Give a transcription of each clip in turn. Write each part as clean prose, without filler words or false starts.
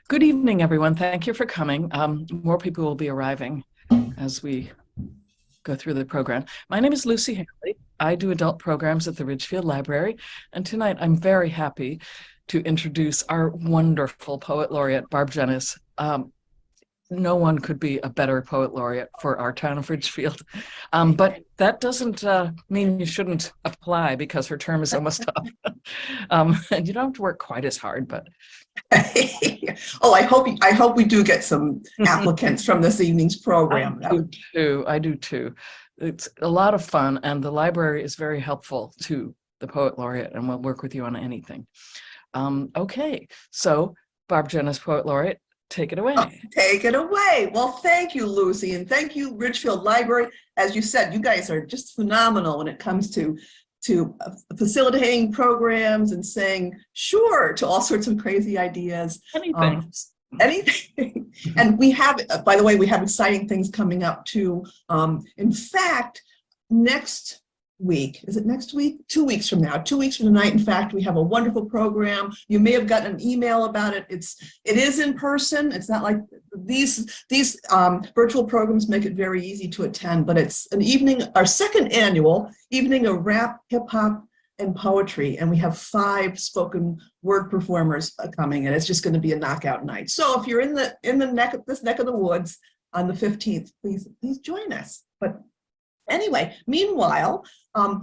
Good evening, everyone. Thank you for coming. More people will be arriving as we go through the program. My name is Lucy Haley. I do adult programs at the Ridgefield Library, and tonight I'm very happy to introduce our wonderful poet laureate, Barb Jennis. No one could be a better poet laureate for our town of Ridgefield. But that doesn't mean you shouldn't apply because her term is almost up. And you don't have to work quite as hard, but Oh, I hope we do get some applicants from this evening's program. I do too. It's a lot of fun, and the library is very helpful to the poet laureate, and we'll work with you on anything. Okay, so Barb Jennis, poet laureate, take it away. Oh, take it away. Well, thank you, Lucy, and thank you, Ridgefield Library. As you said, you guys are just phenomenal when it comes to facilitating programs and saying sure to all sorts of crazy ideas. Anything. And we have, by the way, we have exciting things coming up too. In fact, next week, is it next week? 2 weeks from now, 2 weeks from tonight, in fact, we have a wonderful program. You may have gotten an email about it. It is in person. It's not like these virtual programs make it very easy to attend, but it's an evening, our second annual evening of rap, hip hop, and poetry, and we have 5 spoken word performers coming, and it's just going to be a knockout night. So if you're in this neck of the woods on the 15th, please join us. But anyway, meanwhile,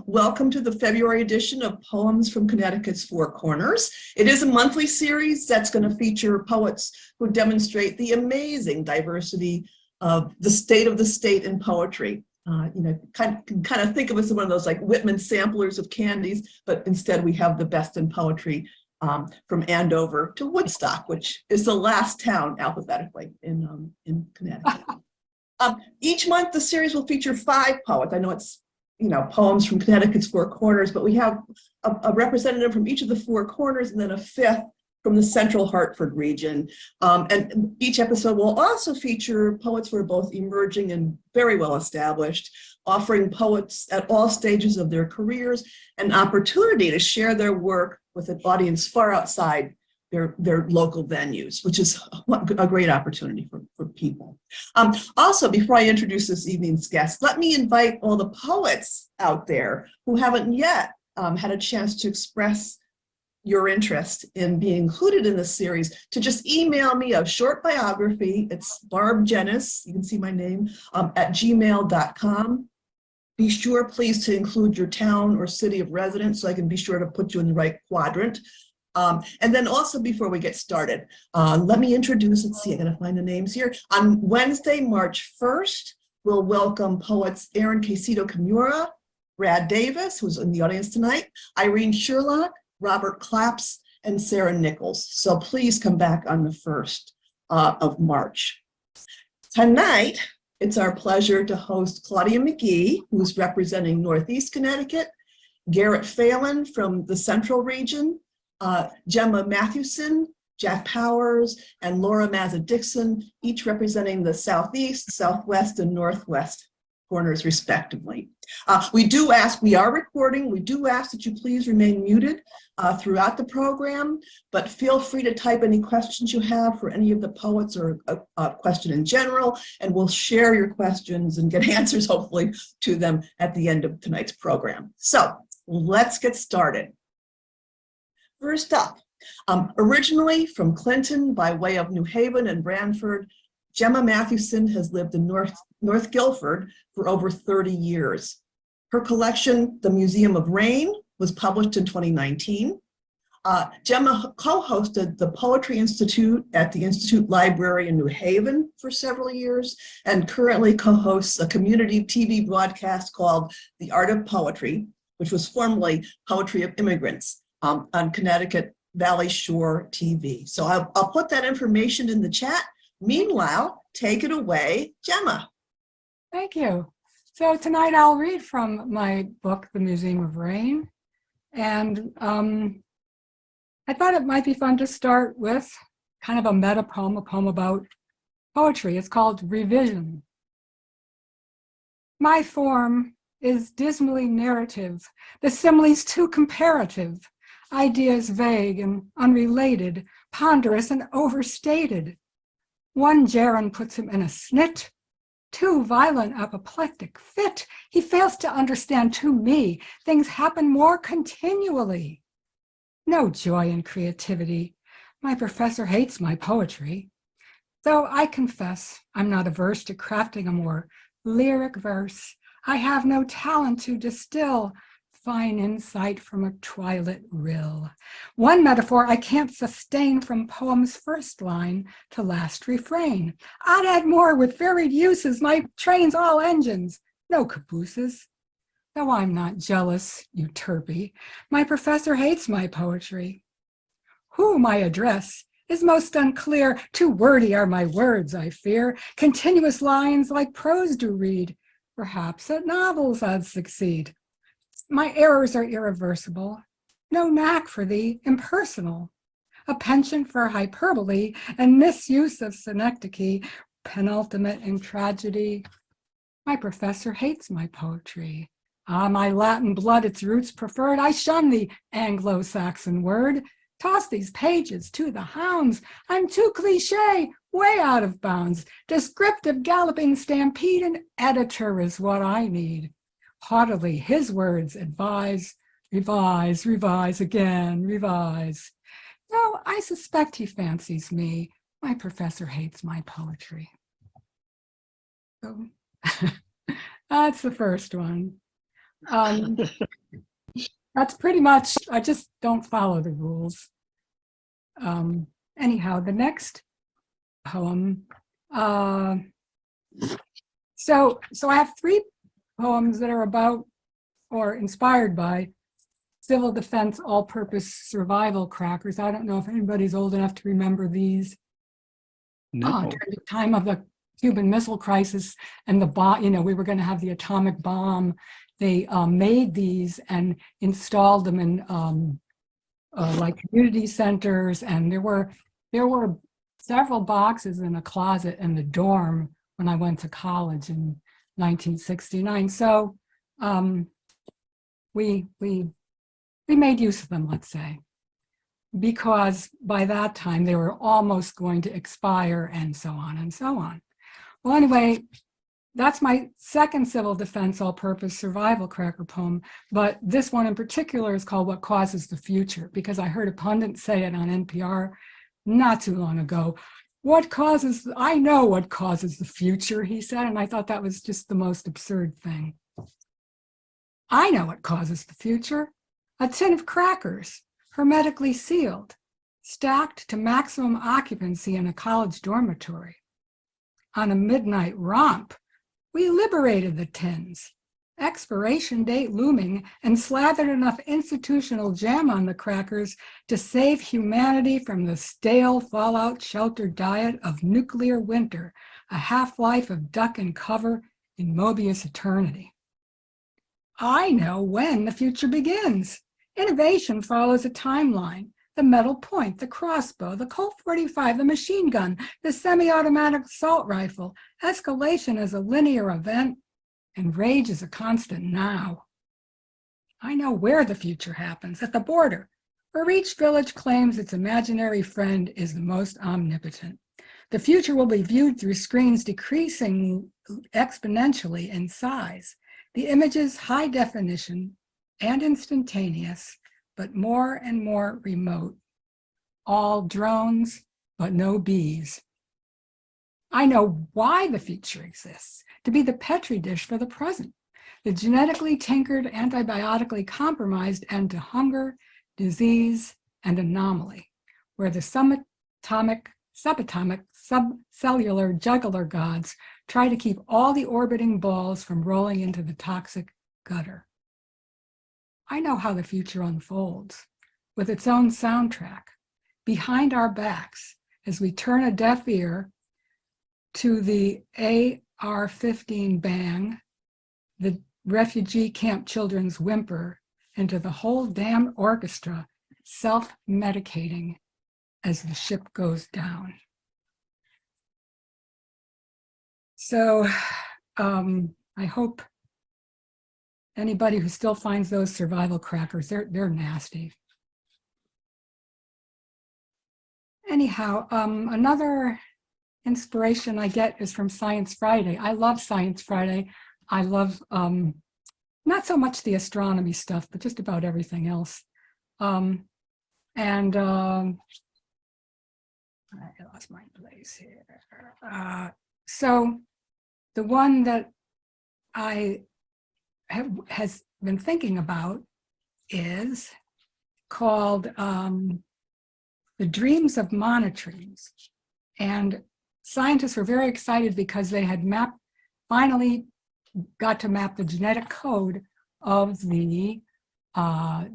welcome to the February edition of Poems from Connecticut's Four Corners. It is a monthly series that's going to feature poets who demonstrate the amazing diversity of the state in poetry. Kind of think of us as one of those like Whitman samplers of candies, but instead we have the best in poetry from Andover to Woodstock, which is the last town alphabetically in Connecticut. Each month, the series will feature 5 poets. I know it's, poems from Connecticut's Four Corners, but we have a representative from each of the 4 corners and then a 5th from the central Hartford region. And each episode will also feature poets who are both emerging and very well established, offering poets at all stages of their careers an opportunity to share their work with an audience far outside their local venues, which is a great opportunity for people. Also, before I introduce this evening's guest, let me invite all the poets out there who haven't yet had a chance to express your interest in being included in this series to just email me a short biography. It's Barb Jennis, you can see my name, at gmail.com. Be sure, please, to include your town or city of residence so I can be sure to put you in the right quadrant. And then also, before we get started, let me introduce, let's see, I gotta find the names here. On Wednesday, March 1st, we'll welcome poets Aaron Quesito Kimura, Brad Davis, who's in the audience tonight, Irene Sherlock, Robert Claps, and Sarah Nichols. So please come back on the 1st of March. Tonight, it's our pleasure to host Claudia McGhee, who's representing Northeast Connecticut, Garrett Phelan from the Central region, Gemma Mathewson, Jack Powers, and Laura Mazza-Dixon, each representing the Southeast, Southwest, and Northwest corners, respectively. We are recording. We do ask that you please remain muted throughout the program, but feel free to type any questions you have for any of the poets or a question in general, and we'll share your questions and get answers, hopefully, to them at the end of tonight's program. So let's get started. First up, originally from Clinton by way of New Haven and Branford, Gemma Mathewson has lived in North Guilford for over 30 years. Her collection, The Museum of Rain, was published in 2019. Gemma co-hosted the Poetry Institute at the Institute Library in New Haven for several years and currently co-hosts a community TV broadcast called The Art of Poetry, which was formerly Poetry of Immigrants, on Connecticut Valley Shore TV. So I'll put that information in the chat. Meanwhile, take it away, Gemma. Thank you. So tonight I'll read from my book, The Museum of Rain. And I thought it might be fun to start with kind of a meta poem, a poem about poetry. It's called Revision. My form is dismally narrative, the similes too comparative, ideas vague and unrelated, ponderous and overstated. One gerund puts him in a snit, too violent apoplectic fit. He fails to understand to me things happen more continually. No joy in creativity. My professor hates my poetry. Though I confess I'm not averse to crafting a more lyric verse, I have no talent to distill fine insight from a twilit rill. One metaphor I can't sustain from poem's first line to last refrain. I'd add more with varied uses, my train's all engines, no cabooses. Though I'm not jealous, euterpe, my professor hates my poetry. Whom I address is most unclear, too wordy are my words, I fear, continuous lines like prose do read, perhaps at novels I'd succeed. My errors are irreversible, no knack for the impersonal, a penchant for hyperbole and misuse of synecdoche, penultimate in tragedy. My professor hates my poetry. Ah, my Latin blood its roots preferred, I shun the Anglo-Saxon word. Toss these pages to the hounds. I'm too cliche, way out of bounds. Descriptive galloping stampede, an editor is what I need. Haughtily, his words advise, revise, revise again, revise. Though I suspect he fancies me, my professor hates my poetry. So that's the first one. That's pretty much, I just don't follow the rules. Anyhow, the next poem. So I have three poems that are about or inspired by civil defense all-purpose survival crackers. I don't know if anybody's old enough to remember these. No. During the time of the Cuban Missile Crisis and the bomb, we were going to have the atomic bomb. They made these and installed them in like community centers, and there were several boxes in a closet in the dorm when I went to college in 1969. So we made use of them, let's say, because by that time they were almost going to expire, and so on and so on. Well, anyway, that's my second civil defense all-purpose survival cracker poem, but this one in particular is called What Causes the Future, because I heard a pundit say it on NPR not too long ago. I know what causes the future, he said, and I thought that was just the most absurd thing. I know what causes the future. A tin of crackers, hermetically sealed, stacked to maximum occupancy in a college dormitory. On a midnight romp, we liberated the tins, expiration date looming, and slathered enough institutional jam on the crackers to save humanity from the stale fallout sheltered diet of nuclear winter, a half-life of duck and cover in Mobius eternity. I know when the future begins. Innovation follows a timeline. The metal point, the crossbow, the Colt 45, the machine gun, the semi-automatic assault rifle. Escalation is a linear event, and rage is a constant now. I know where the future happens, at the border, where each village claims its imaginary friend is the most omnipotent. The future will be viewed through screens decreasing exponentially in size. The images high definition and instantaneous, but more and more remote. All drones, but no bees. I know why the future exists, to be the Petri dish for the present, the genetically tinkered, antibiotically compromised end to hunger, disease, and anomaly, where the subatomic, subcellular juggler gods try to keep all the orbiting balls from rolling into the toxic gutter. I know how the future unfolds, with its own soundtrack, behind our backs, as we turn a deaf ear to the AR-15 bang, the refugee camp children's whimper, and to the whole damn orchestra self-medicating as the ship goes down. So I hope anybody who still finds those survival crackers, they're nasty. anyhow, another inspiration I get is from Science Friday. I love Science Friday. I love not so much the astronomy stuff, but just about everything else. I lost my place here. So the one that I has been thinking about is called The Dreams of Monotremes. And scientists were very excited because they had finally got to map the genetic code of the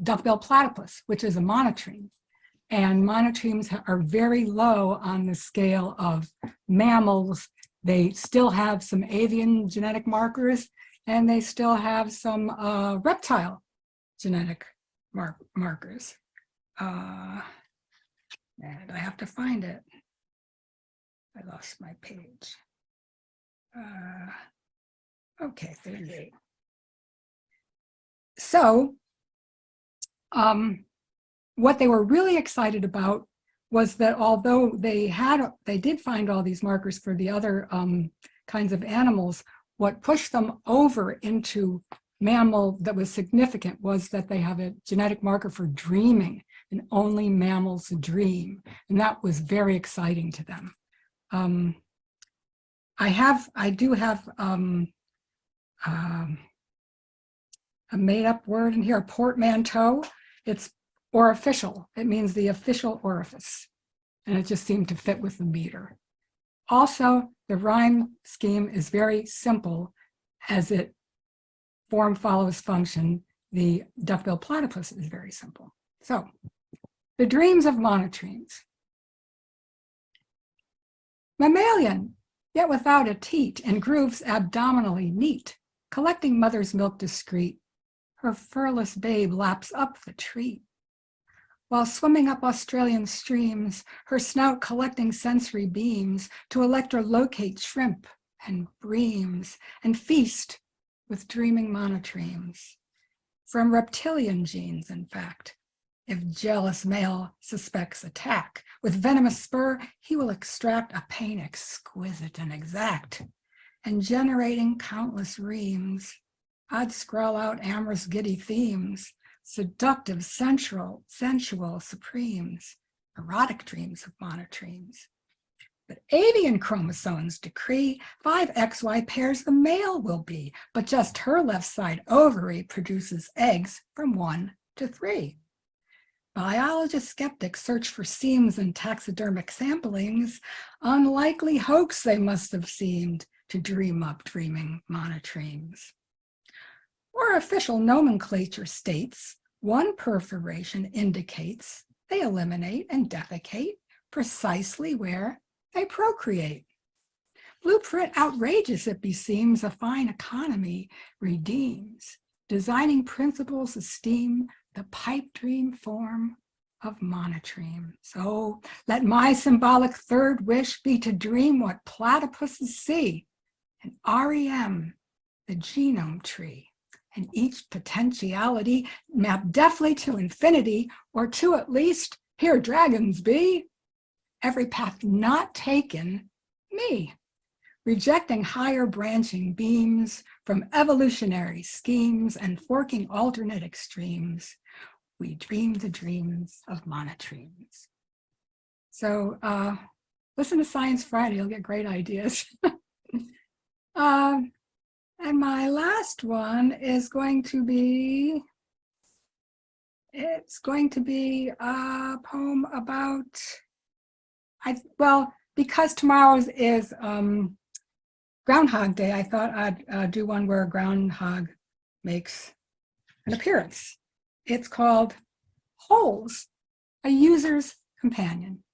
duckbill platypus, which is a monotreme. And monotremes are very low on the scale of mammals. They still have some avian genetic markers, and they still have some reptile genetic markers. And I have to find it. I lost my page. Okay, 38. So, what they were really excited about was that although they did find all these markers for the other kinds of animals, what pushed them over into mammal that was significant was that they have a genetic marker for dreaming, and only mammals dream. And that was very exciting to them. I do have a made-up word in here, a portmanteau. It's orificial. It means the official orifice, and it just seemed to fit with the meter. Also, the rhyme scheme is very simple, as it form follows function. The duckbill platypus is very simple. So, the dreams of monotremes. Mammalian, yet without a teat, and grooves abdominally neat, collecting mother's milk discreet, her furless babe laps up the treat. While swimming up Australian streams, her snout collecting sensory beams to electrolocate shrimp and breams and feast with dreaming monotremes. From reptilian genes, in fact, if jealous male suspects attack, with venomous spur, he will extract a pain exquisite and exact, and generating countless reams, I'd scrawl out amorous giddy themes, seductive, sensual supremes, erotic dreams of monotremes. But avian chromosomes decree 5 XY pairs the male will be, but just her left side ovary produces eggs from 1 to 3. Biologist skeptics search for seams in taxidermic samplings. Unlikely hoax they must have seemed to dream up dreaming monotremes. Or official nomenclature states 1 perforation indicates they eliminate and defecate precisely where they procreate. Blueprint outrageous it beseems, a fine economy redeems. Designing principles esteem the pipe dream form of monotreme. So let my symbolic third wish be to dream what platypuses see, an REM, the genome tree, and each potentiality mapped deftly to infinity, or to at least, here dragons be, every path not taken, me. Rejecting higher branching beams from evolutionary schemes and forking alternate extremes, we dream the dreams of monotremes. So listen to Science Friday, you'll get great ideas. And my last one is going to be, it's going to be a poem about, because tomorrow is Groundhog Day, I thought I'd do one where a groundhog makes an appearance. It's called Holes, a User's Companion.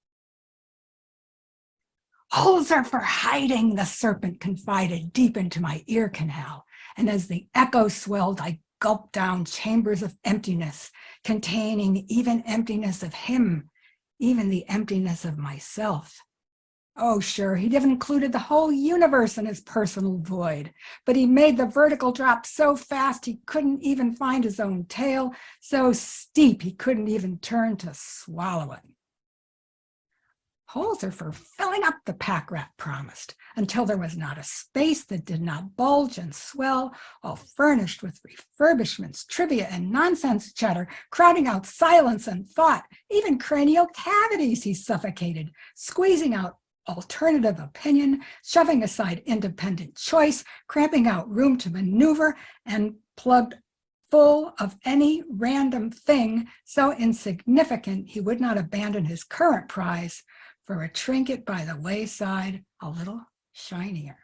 Holes are for hiding, the serpent confided deep into my ear canal. And as the echo swelled, I gulped down chambers of emptiness, containing even emptiness of him, even the emptiness of myself. Oh, sure, he'd have included the whole universe in his personal void, but he made the vertical drop so fast he couldn't even find his own tail, so steep he couldn't even turn to swallow it. Holzer for filling up the pack rat promised, until there was not a space that did not bulge and swell, all furnished with refurbishments, trivia, and nonsense chatter, crowding out silence and thought. Even cranial cavities he suffocated, squeezing out alternative opinion, shoving aside independent choice, cramping out room to maneuver, and plugged full of any random thing so insignificant he would not abandon his current prize for a trinket by the wayside, a little shinier.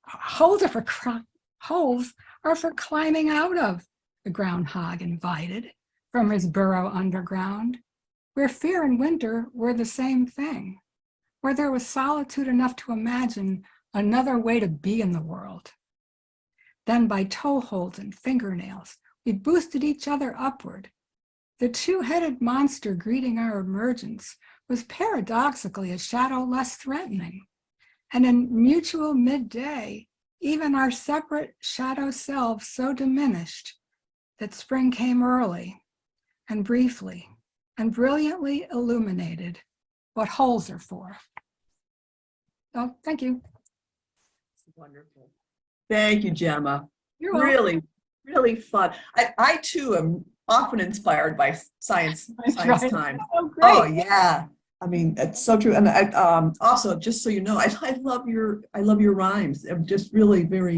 Holes are for climbing out of, the groundhog invited, from his burrow underground, where fear and winter were the same thing, where there was solitude enough to imagine another way to be in the world. Then by toe holds and fingernails, we boosted each other upward. The two-headed monster greeting our emergence was paradoxically a shadow less threatening. And in mutual midday, even our separate shadow selves so diminished that spring came early and briefly and brilliantly illuminated what holes are for. So thank you. Wonderful. Thank you, Gemma. You're welcome. Really, really fun. I too am often inspired by science Right. time. Oh, great. Oh yeah. I mean, it's so true. And I also, just so you know, I love your rhymes. They're just really very,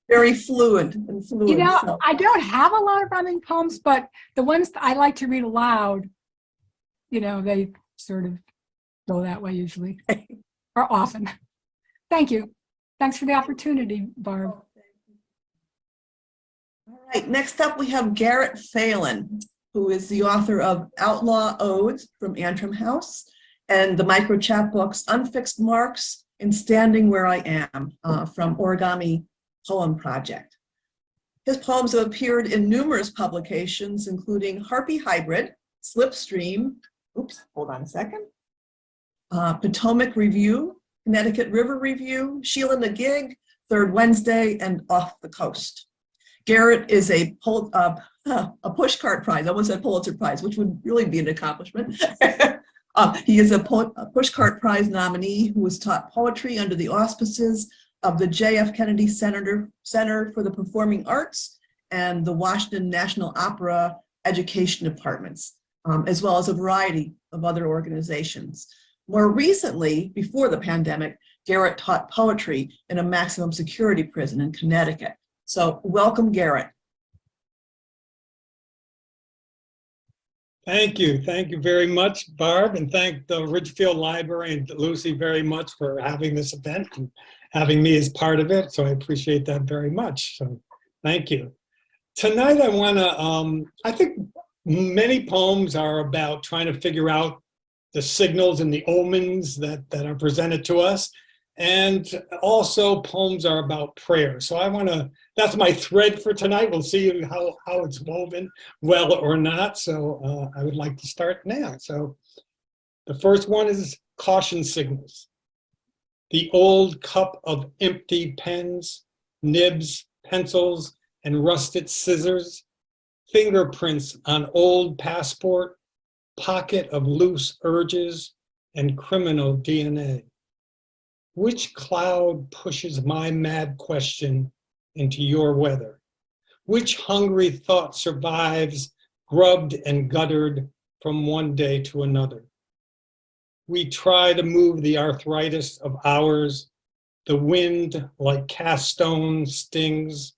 very fluid and fluid. You know, so. I don't have a lot of rhyming poems, but the ones that I like to read aloud, you know, they sort of go that way usually, or often. Thank you. Thanks for the opportunity, Barb. All right, next up we have Garrett Phelan, who is the author of Outlaw Odes from Antrim House and the micro chapbooks Unfixed Marks and Standing Where I Am from Origami Poem Project. His poems have appeared in numerous publications, including Harpy Hybrid, Slipstream, hold on a second, Potomac Review, Connecticut River Review, Sheila and the Gig, Third Wednesday, and Off the Coast. Garrett is a pushcart prize. I almost said Pulitzer Prize, which would really be an accomplishment. He is a pushcart prize nominee who was taught poetry under the auspices of the J.F. Kennedy Center for the Performing Arts and the Washington National Opera Education Departments, as well as a variety of other organizations. More recently, before the pandemic, Garrett taught poetry in a maximum security prison in Connecticut. So welcome, Garrett. Thank you. Thank you very much, Barb, and thank the Ridgefield Library and Lucy very much for having this event and having me as part of it. So I appreciate that very much. So thank you. Tonight I want to, I think many poems are about trying to figure out the signals and the omens that are presented to us. And also poems are about prayer. So I want to, that's my thread for tonight. We'll see how it's woven well or not. So I would like to start now. So the first one is caution signals. The old cup of empty pens, nibs, pencils, and rusted scissors, fingerprints on old passport, pocket of loose urges, and criminal DNA. Which cloud pushes my mad question into your weather? Which hungry thought survives, grubbed and guttered from one day to another? We try to move the arthritis of hours, the wind like cast stone stings,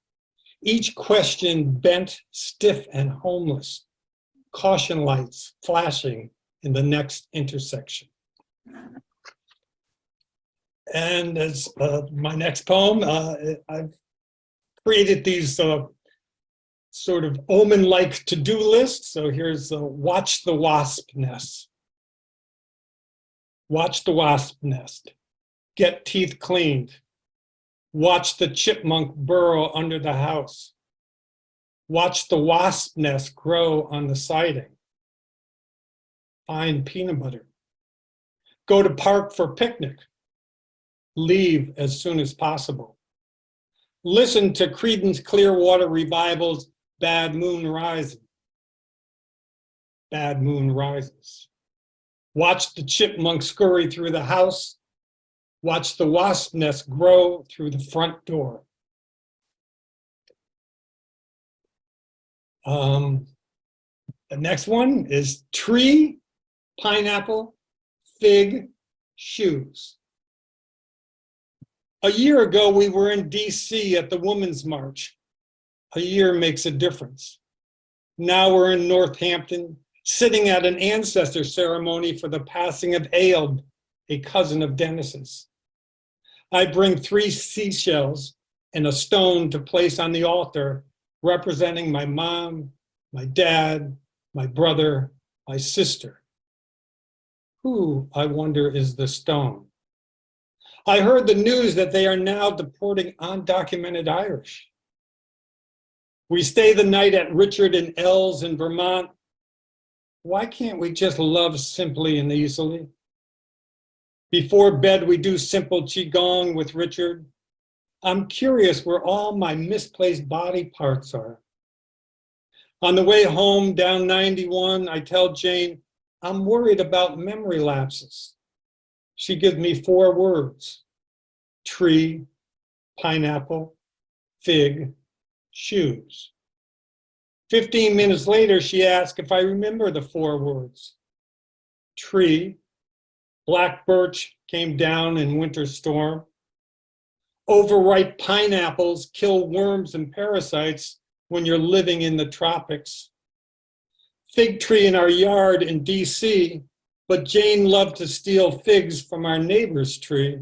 each question bent, stiff, and homeless, caution lights flashing in the next intersection. And as my next poem, I've created these sort of omen-like to-do lists. So here's watch the wasp nest. Watch the wasp nest. Get teeth cleaned. Watch the chipmunk burrow under the house. Watch the wasp nest grow on the siding. Find peanut butter. Go to park for picnic. Leave as soon as possible. Listen to Creedence Clearwater Revival's Bad Moon Rising. Bad Moon Rises. Watch the chipmunk scurry through the house. Watch the wasp nest grow through the front door. The next one is tree, pineapple, fig, shoes. A year ago, we were in DC at the Women's March. A year makes a difference. Now we're in Northampton, sitting at an ancestor ceremony for the passing of Ailbe, a cousin of Dennis's. I bring 3 seashells and a stone to place on the altar, representing my mom, my dad, my brother, my sister. Who, I wonder, is the stone? I heard the news that they are now deporting undocumented Irish. We stay the night at Richard and Elle's in Vermont. Why can't we just love simply and easily? Before bed, we do simple qigong with Richard. I'm curious where all my misplaced body parts are. On the way home down 91, I tell Jane, I'm worried about memory lapses. She gives me 4 words: tree, pineapple, fig, shoes. 15 minutes later, she asks if I remember the 4 words. Tree, black birch came down in winter storm. Overripe pineapples kill worms and parasites when you're living in the tropics. Fig tree in our yard in DC, but Jane loved to steal figs from our neighbor's tree.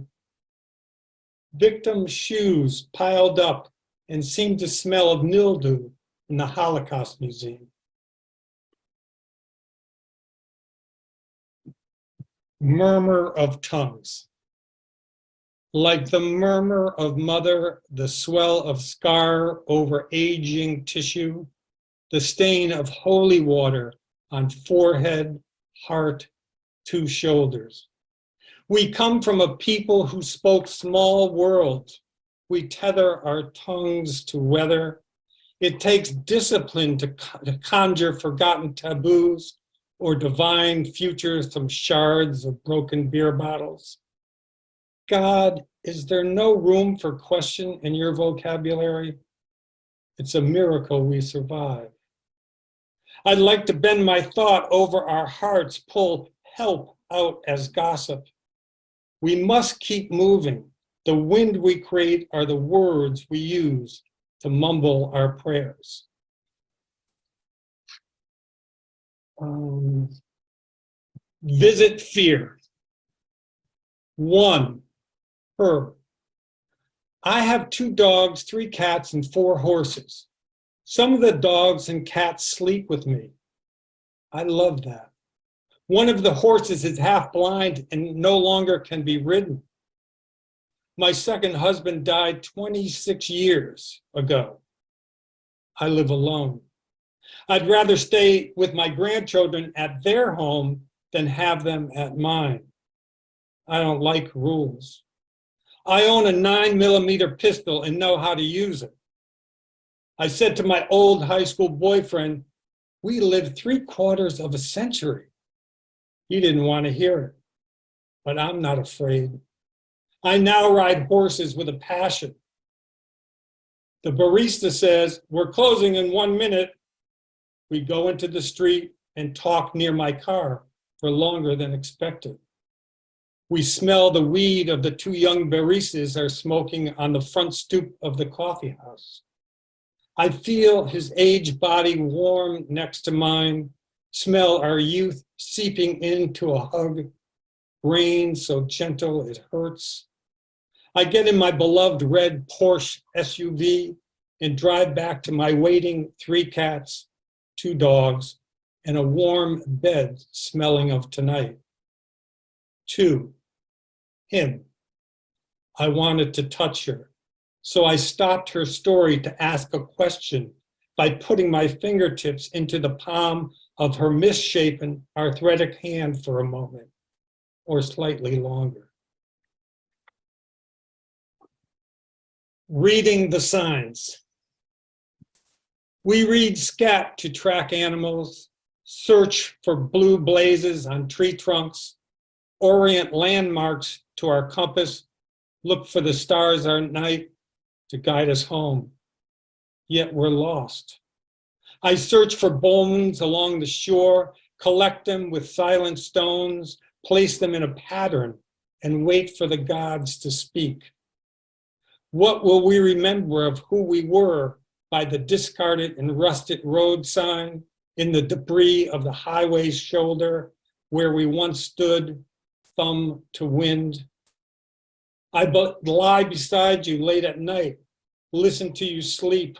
Victim shoes piled up and seemed to smell of mildew in the Holocaust Museum. Murmur of tongues. Like the murmur of mother, the swell of scar over aging tissue, the stain of holy water on forehead, heart, 2 shoulders. We come from a people who spoke small worlds. We tether our tongues to weather. It takes discipline to conjure forgotten taboos or divine futures from shards of broken beer bottles. God, is there no room for question in your vocabulary? It's a miracle we survive. I'd like to bend my thought over our hearts, pull help out as gossip. We must keep moving. The wind we create are the words we use to mumble our prayers. Visit fear. 1, her. I have 2 dogs, 3 cats, and 4 horses. Some of the dogs and cats sleep with me. I love that. One of the horses is half blind and no longer can be ridden. My second husband died 26 years ago. I live alone. I'd rather stay with my grandchildren at their home than have them at mine. I don't like rules. I own a 9mm pistol and know how to use it. I said to my old high school boyfriend, we lived 3/4 of a century. He didn't want to hear it, but I'm not afraid. I now ride horses with a passion. The barista says, we're closing in 1 minute. We go into the street and talk near my car for longer than expected. We smell the weed of the 2 young baristas are smoking on the front stoop of the coffee house. I feel his aged body warm next to mine, smell our youth seeping into a hug, rain so gentle it hurts. I get in my beloved red Porsche SUV and drive back to my waiting 3 cats, 2 dogs, and a warm bed smelling of tonight. 2, him. I wanted to touch her, so I stopped her story to ask a question by putting my fingertips into the palm of her misshapen, arthritic hand for a moment, or slightly longer. Reading the signs. We read scat to track animals, search for blue blazes on tree trunks, orient landmarks to our compass, look for the stars at night to guide us home. Yet we're lost. I search for bones along the shore, collect them with silent stones, place them in a pattern, and wait for the gods to speak. What will we remember of who we were by the discarded and rusted road sign, in the debris of the highway's shoulder, where we once stood, thumb to wind? I lie beside you late at night, listen to you sleep,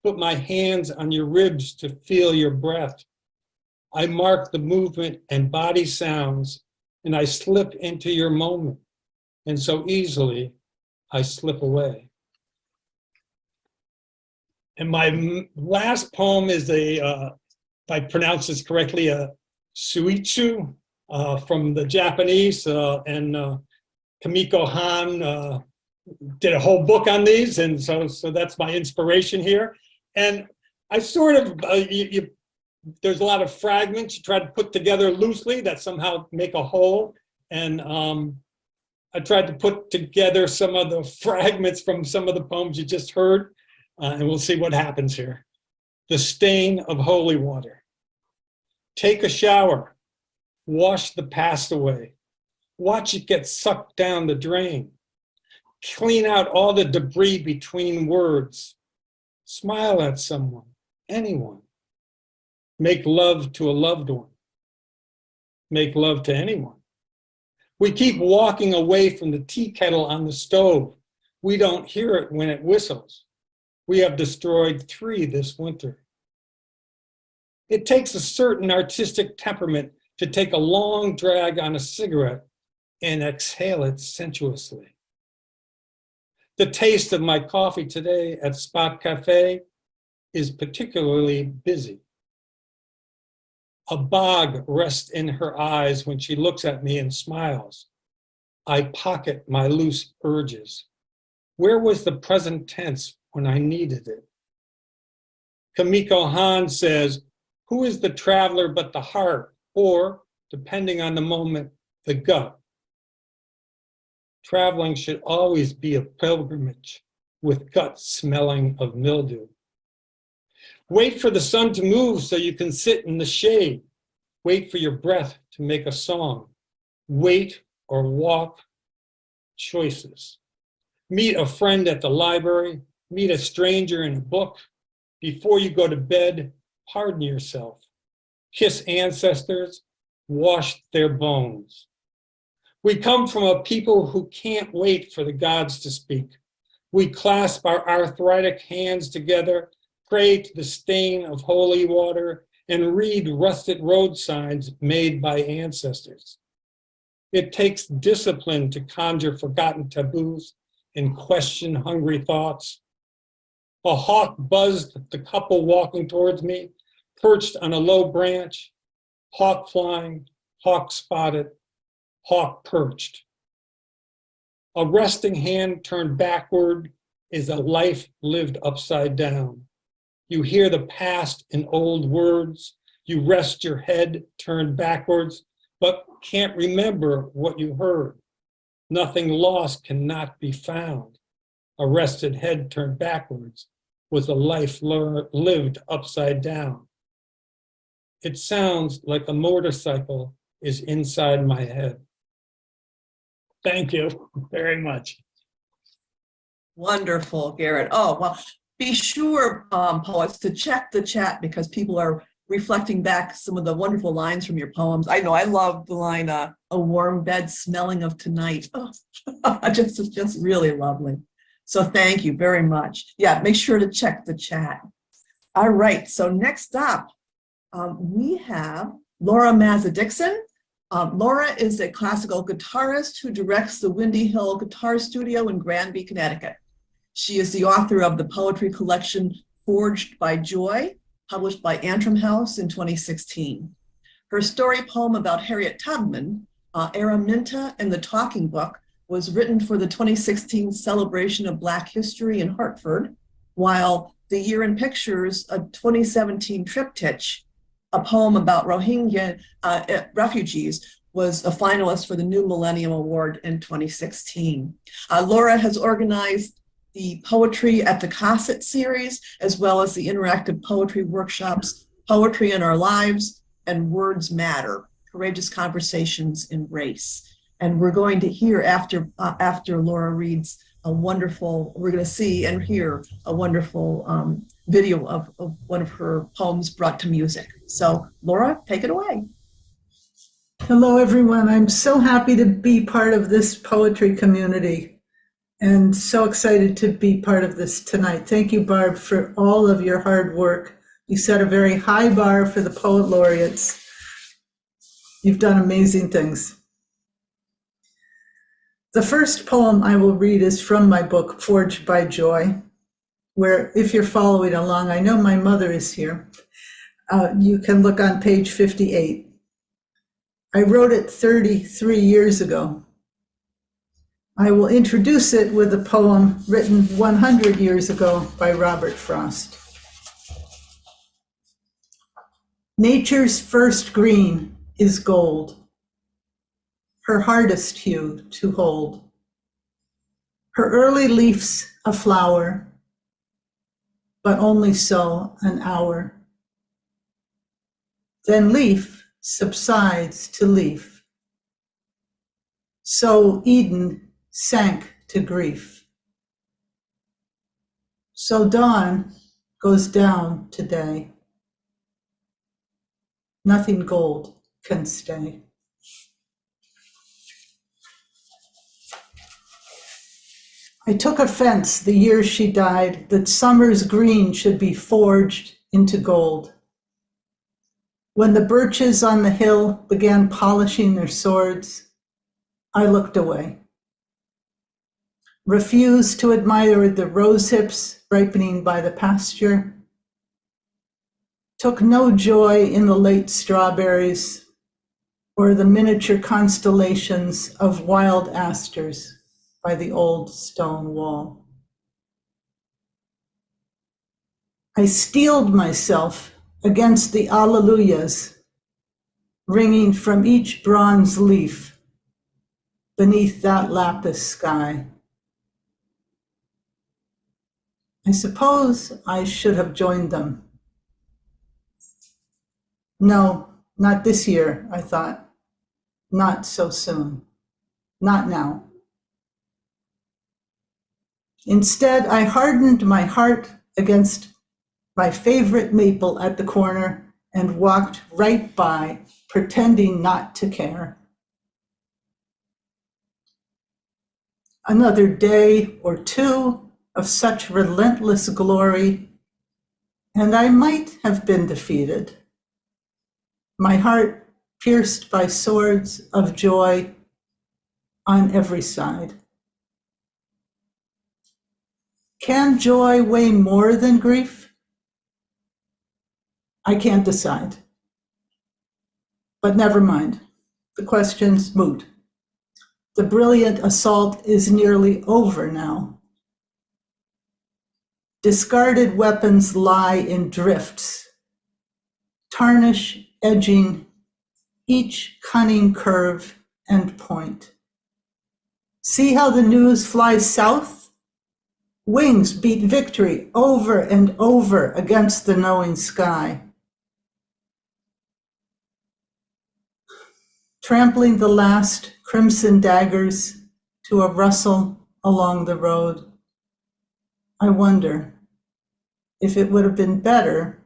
put my hands on your ribs to feel your breath. I mark the movement and body sounds, and I slip into your moment. And so easily, I slip away. And my last poem is if I pronounce this correctly, a suitsu from the Japanese, and Kamiko Han did a whole book on these, and so that's my inspiration here. And I sort of, there's a lot of fragments you try to put together loosely that somehow make a whole, and I tried to put together some of the fragments from some of the poems you just heard, and we'll see what happens here. The stain of holy water. Take a shower, wash the past away, watch it get sucked down the drain, clean out all the debris between words, smile at someone, anyone, make love to a loved one, make love to anyone. We keep walking away from the tea kettle on the stove. We don't hear it when it whistles. We have destroyed 3 this winter. It takes a certain artistic temperament to take a long drag on a cigarette and exhale it sensuously. The taste of my coffee today at Spot Cafe is particularly busy. A bog rests in her eyes when she looks at me and smiles. I pocket my loose urges. Where was the present tense when I needed it? Kamiko Han says, who is the traveler but the heart, or, depending on the moment, the gut? Traveling should always be a pilgrimage with gut smelling of mildew. Wait for the sun to move so you can sit in the shade. Wait for your breath to make a song. Wait or walk, choices. Meet a friend at the library. Meet a stranger in a book. Before you go to bed, pardon yourself. Kiss ancestors. Wash their bones. We come from a people who can't wait for the gods to speak. We clasp our arthritic hands together, pray to the stain of holy water, and read rusted road signs made by ancestors. It takes discipline to conjure forgotten taboos and question hungry thoughts. A hawk buzzed at the couple walking towards me, perched on a low branch, hawk flying, hawk spotted, hawk perched. A resting hand turned backward is a life lived upside down. You hear the past in old words. You rest your head turned backwards, but can't remember what you heard. Nothing lost cannot be found. A rested head turned backwards was a life lived upside down. It sounds like a motorcycle is inside my head. Thank you very much. Wonderful, Garrett. Oh, well, be sure, poets, to check the chat because people are reflecting back some of the wonderful lines from your poems. I know I love the line, a warm bed smelling of tonight. Oh, just really lovely. So thank you very much. Yeah, make sure to check the chat. All right, so next up, we have Laura Mazza-Dixon. Laura is a classical guitarist who directs the Windy Hill Guitar Studio in Granby, Connecticut. She is the author of the poetry collection Forged by Joy, published by Antrim House in 2016. Her story poem about Harriet Tubman, Araminta and the Talking Book, was written for the 2016 celebration of Black History in Hartford, while The Year in Pictures, a 2017 triptych a poem about Rohingya refugees, was a finalist for the New Millennium Award in 2016. Laura has organized the Poetry at the Cosset series, as well as the interactive poetry workshops, Poetry in Our Lives and Words Matter, Courageous Conversations in Race. And we're going to hear after Laura reads we're going to see and hear a wonderful video of one of her poems brought to music. So Laura, take it away. Hello, everyone. I'm so happy to be part of this poetry community and so excited to be part of this tonight. Thank you, Barb, for all of your hard work. You set a very high bar for the poet laureates. You've done amazing things. The first poem I will read is from my book, Forged by Joy, where, if you're following along, I know my mother is here. You can look on page 58. I wrote it 33 years ago. I will introduce it with a poem written 100 years ago by Robert Frost. Nature's first green is gold, her hardest hue to hold. Her early leaf's a flower, but only so an hour. Then leaf subsides to leaf. So Eden sank to grief. So dawn goes down today. Nothing gold can stay. I took offense the year she died that summer's green should be forged into gold. When the birches on the hill began polishing their swords, I looked away. Refused to admire the rose hips ripening by the pasture. Took no joy in the late strawberries or the miniature constellations of wild asters by the old stone wall. I steeled myself against the alleluias ringing from each bronze leaf beneath that lapis sky. I suppose I should have joined them. No, not this year, I thought. Not so soon. Not now. Instead, I hardened my heart against my favorite maple at the corner and walked right by, pretending not to care. Another day or two of such relentless glory, and I might have been defeated. My heart pierced by swords of joy on every side. Can joy weigh more than grief? I can't decide. But never mind, the question's moot. The brilliant assault is nearly over now. Discarded weapons lie in drifts, tarnish edging each cunning curve and point. See how the news flies south? Wings beat victory over and over against the knowing sky. Trampling the last crimson daggers to a rustle along the road. I wonder if it would have been better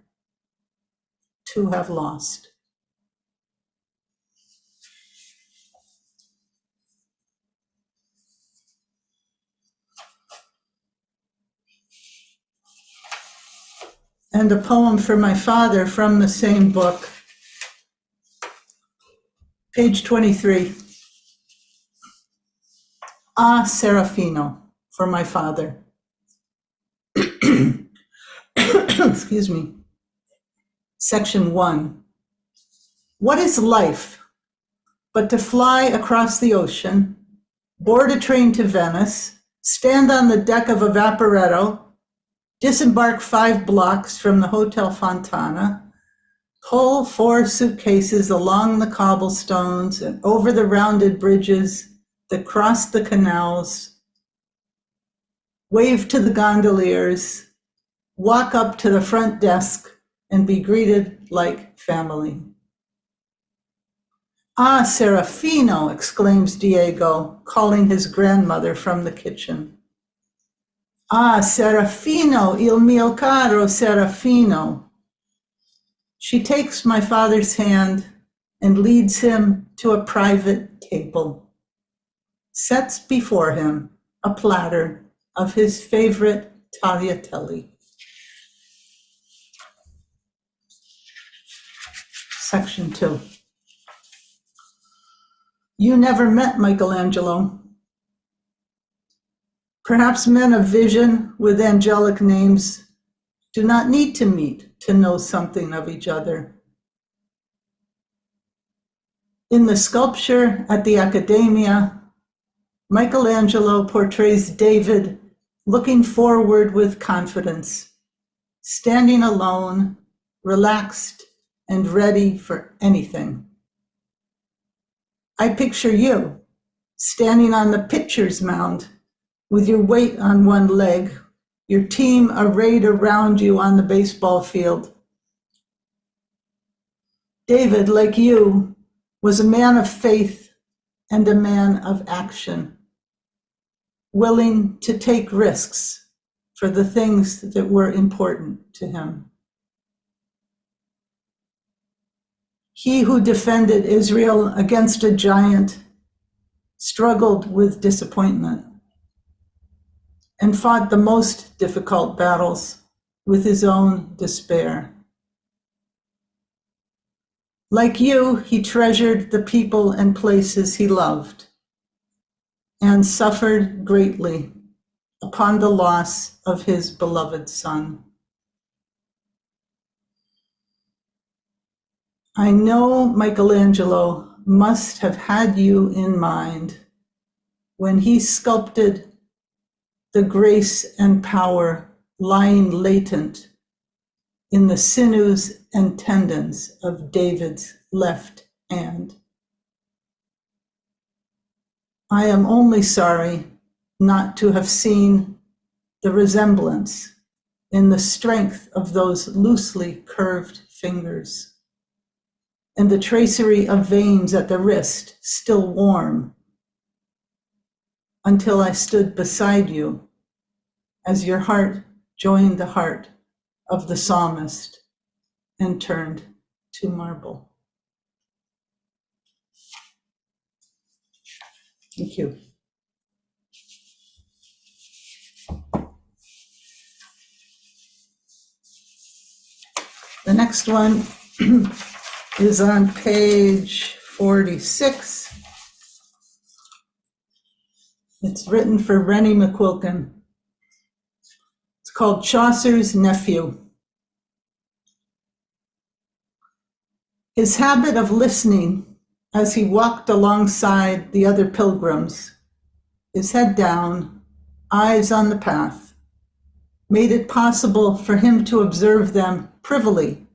to have lost. And a poem for my father from the same book. Page 23. Ah, Serafino, for my father. Excuse me. Section 1. What is life but to fly across the ocean, board a train to Venice, stand on the deck of a vaporetto, disembark 5 blocks from the Hotel Fontana, Pull 4 suitcases along the cobblestones and over the rounded bridges that cross the canals. Wave to the gondoliers, walk up to the front desk and be greeted like family. Ah, Serafino, exclaims Diego, calling his grandmother from the kitchen. Ah, Serafino, il mio caro Serafino. She takes my father's hand and leads him to a private table, sets before him a platter of his favorite tagliatelle. Section 2. You never met Michelangelo. Perhaps men of vision with angelic names do not need to meet to know something of each other. In the sculpture at the Accademia, Michelangelo portrays David looking forward with confidence, standing alone, relaxed, and ready for anything. I picture you standing on the pitcher's mound with your weight on one leg, your team arrayed around you on the baseball field. David, like you, was a man of faith and a man of action, willing to take risks for the things that were important to him. He who defended Israel against a giant struggled with disappointment and fought the most difficult battles with his own despair. Like you, he treasured the people and places he loved and suffered greatly upon the loss of his beloved son. I know Michelangelo must have had you in mind when he sculpted the grace and power lying latent in the sinews and tendons of David's left hand. I am only sorry not to have seen the resemblance in the strength of those loosely curved fingers and the tracery of veins at the wrist still warm until I stood beside you as your heart joined the heart of the psalmist and turned to marble. Thank you. The next one is on page 46. It's written for Rennie McQuilkin. It's called Chaucer's Nephew. His habit of listening as he walked alongside the other pilgrims, his head down, eyes on the path, made it possible for him to observe them privily.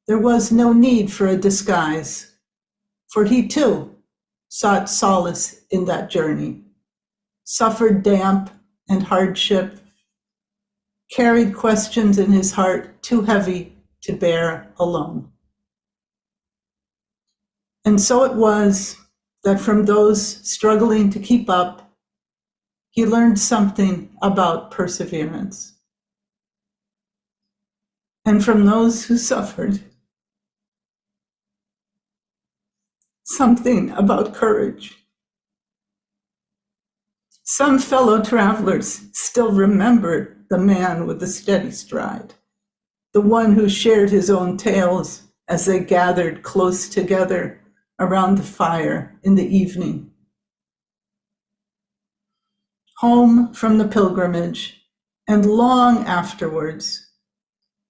There was no need for a disguise, for he too sought solace in that journey, suffered damp and hardship, carried questions in his heart too heavy to bear alone. And so it was that from those struggling to keep up, he learned something about perseverance. And from those who suffered, something about courage. Some fellow travelers still remember the man with the steady stride, the one who shared his own tales as they gathered close together around the fire in the evening. Home from the pilgrimage, and long afterwards,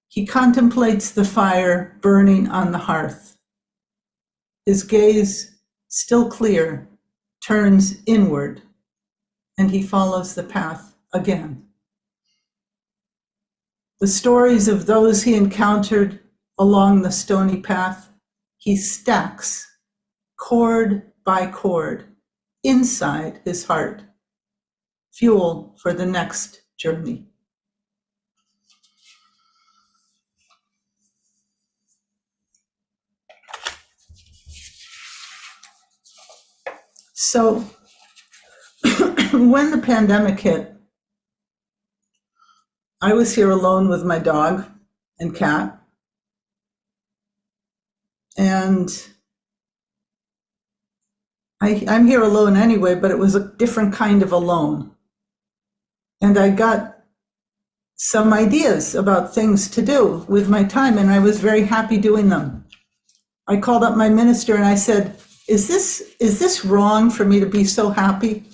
he contemplates the fire burning on the hearth. His gaze, still clear, turns inward, and he follows the path again. The stories of those he encountered along the stony path, he stacks, chord by chord, inside his heart, fuel for the next journey. So when the pandemic hit, I was here alone with my dog and cat. And I'm here alone anyway, but it was a different kind of alone. And I got some ideas about things to do with my time, and I was very happy doing them. I called up my minister and I said, is this wrong for me to be so happy?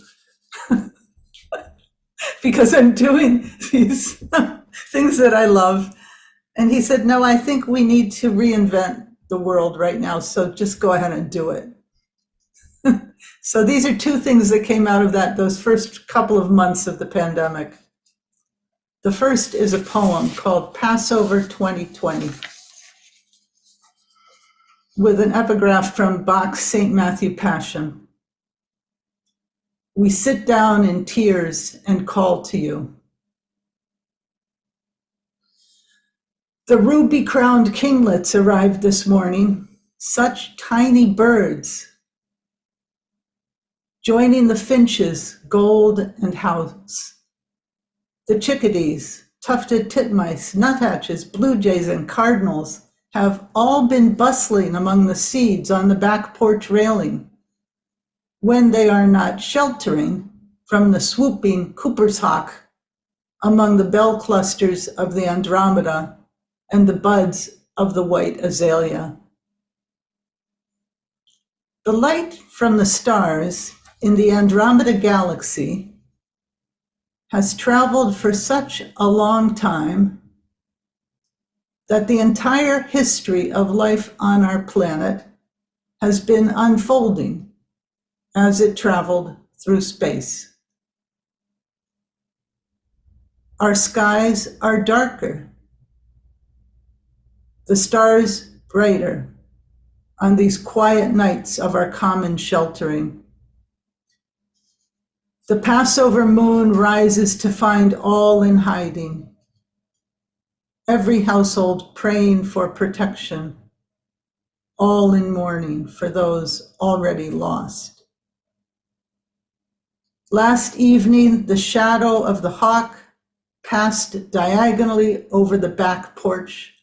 Because I'm doing these things that I love. And he said, no, I think we need to reinvent the world right now, so just go ahead and do it. So these are two things that came out of those first couple of months of the pandemic. The first is a poem called Passover 2020, with an epigraph from Bach's St. Matthew Passion. We sit down in tears and call to you. The ruby-crowned kinglets arrived this morning, such tiny birds, joining the finches, gold and house. The chickadees, tufted titmice, nuthatches, blue jays, and cardinals have all been bustling among the seeds on the back porch railing, when they are not sheltering from the swooping Cooper's hawk among the bell clusters of the Andromeda and the buds of the white azalea. The light from the stars in the Andromeda galaxy has traveled for such a long time that the entire history of life on our planet has been unfolding as it traveled through space. Our skies are darker, the stars brighter on these quiet nights of our common sheltering. The Passover moon rises to find all in hiding, every household praying for protection, all in mourning for those already lost. Last evening, the shadow of the hawk passed diagonally over the back porch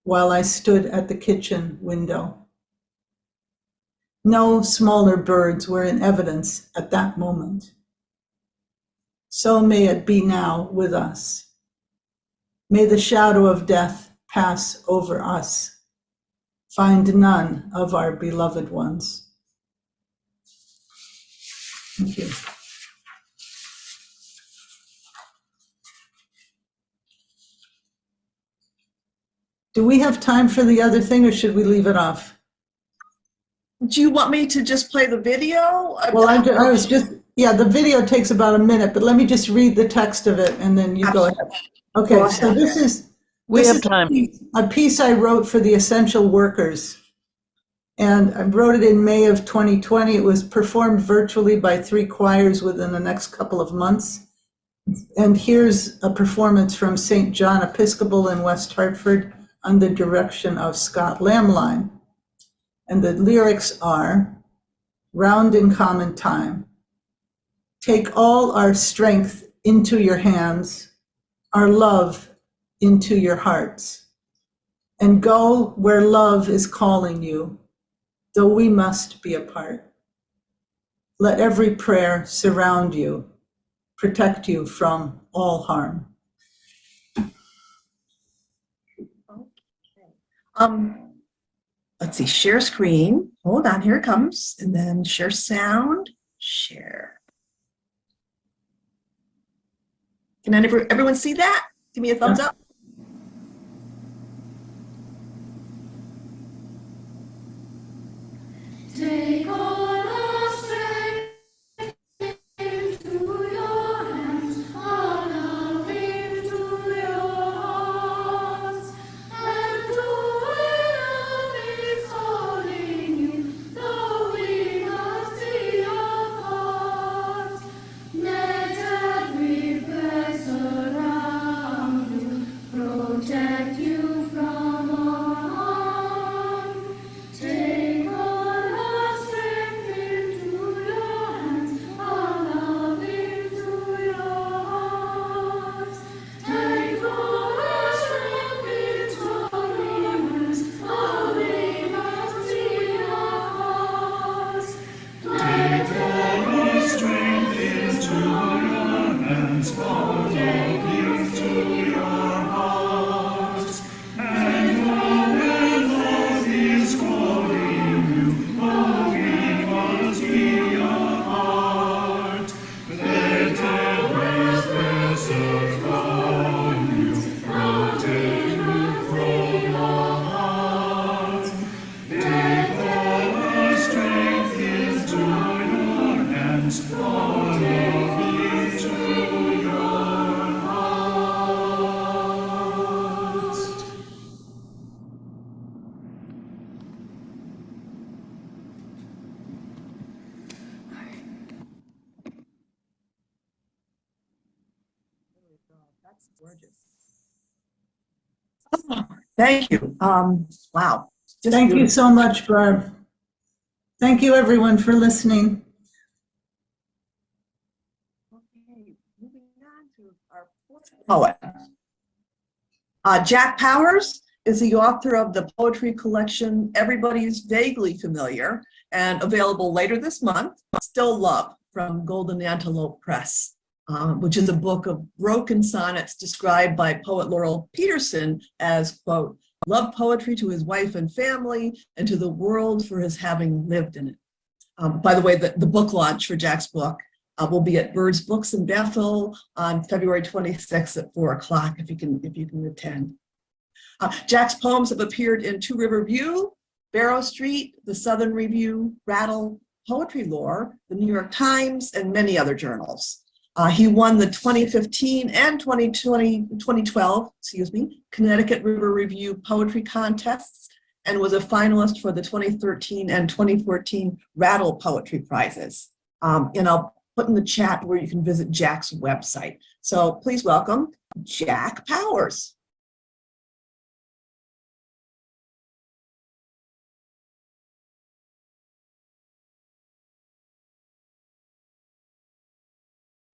while I stood at the kitchen window. No smaller birds were in evidence at that moment. So may it be now with us. May the shadow of death pass over us. Find none of our beloved ones. Thank you. Do we have time for the other thing, or should we leave it off? Do you want me to just play the video? Well, I was just, yeah, the video takes about a minute, but let me just read the text of it and then you go ahead. Okay, Go so ahead. We have time. a piece I wrote for the essential workers. And I wrote it in May of 2020. It was performed virtually by 3 choirs within the next couple of months. And here's a performance from St. John Episcopal in West Hartford under direction of Scott Lamline. And the lyrics are, round in common time. Take all our strength into your hands, our love into your hearts, and go where love is calling you, though we must be apart. Let every prayer surround you, protect you from all harm. Let's see, share screen. Hold on, here it comes. And then share sound, share. Can everyone see that? Give me a thumbs up. Take all our strength into your hands, our love into your hearts, and do hands, all of you to your hearts, and now when love is calling you, oh, we must be apart. Let every pressure from you, protect you from your heart. Take all the strength into your hands, all of you to your hearts. That's gorgeous. Oh, thank you. Wow. Just Thank you beautiful. so much, Barb. Thank you, everyone, for listening. Okay, moving on to our fourth poet. Jack Powers is the author of the poetry collection Everybody's Vaguely Familiar, and available later this month, Still Love, from Golden Antelope Press, which is a book of broken sonnets described by poet Laurel Peterson as, quote, love poetry to his wife and family and to the world for his having lived in it. By the way, the book launch for Jack's book will be at Bird's Books in Bethel on February 26th at 4 o'clock if you can attend. Jack's poems have appeared in Two River View, Barrow Street, the Southern Review, Rattle, Poetry Lore, the New York Times, and many other journals. He won the 2015 and 2012, Connecticut River Review poetry contests and was a finalist for the 2013 and 2014 Rattle Poetry Prizes. And I'll put in the chat where you can visit Jack's website. So please welcome Jack Powers.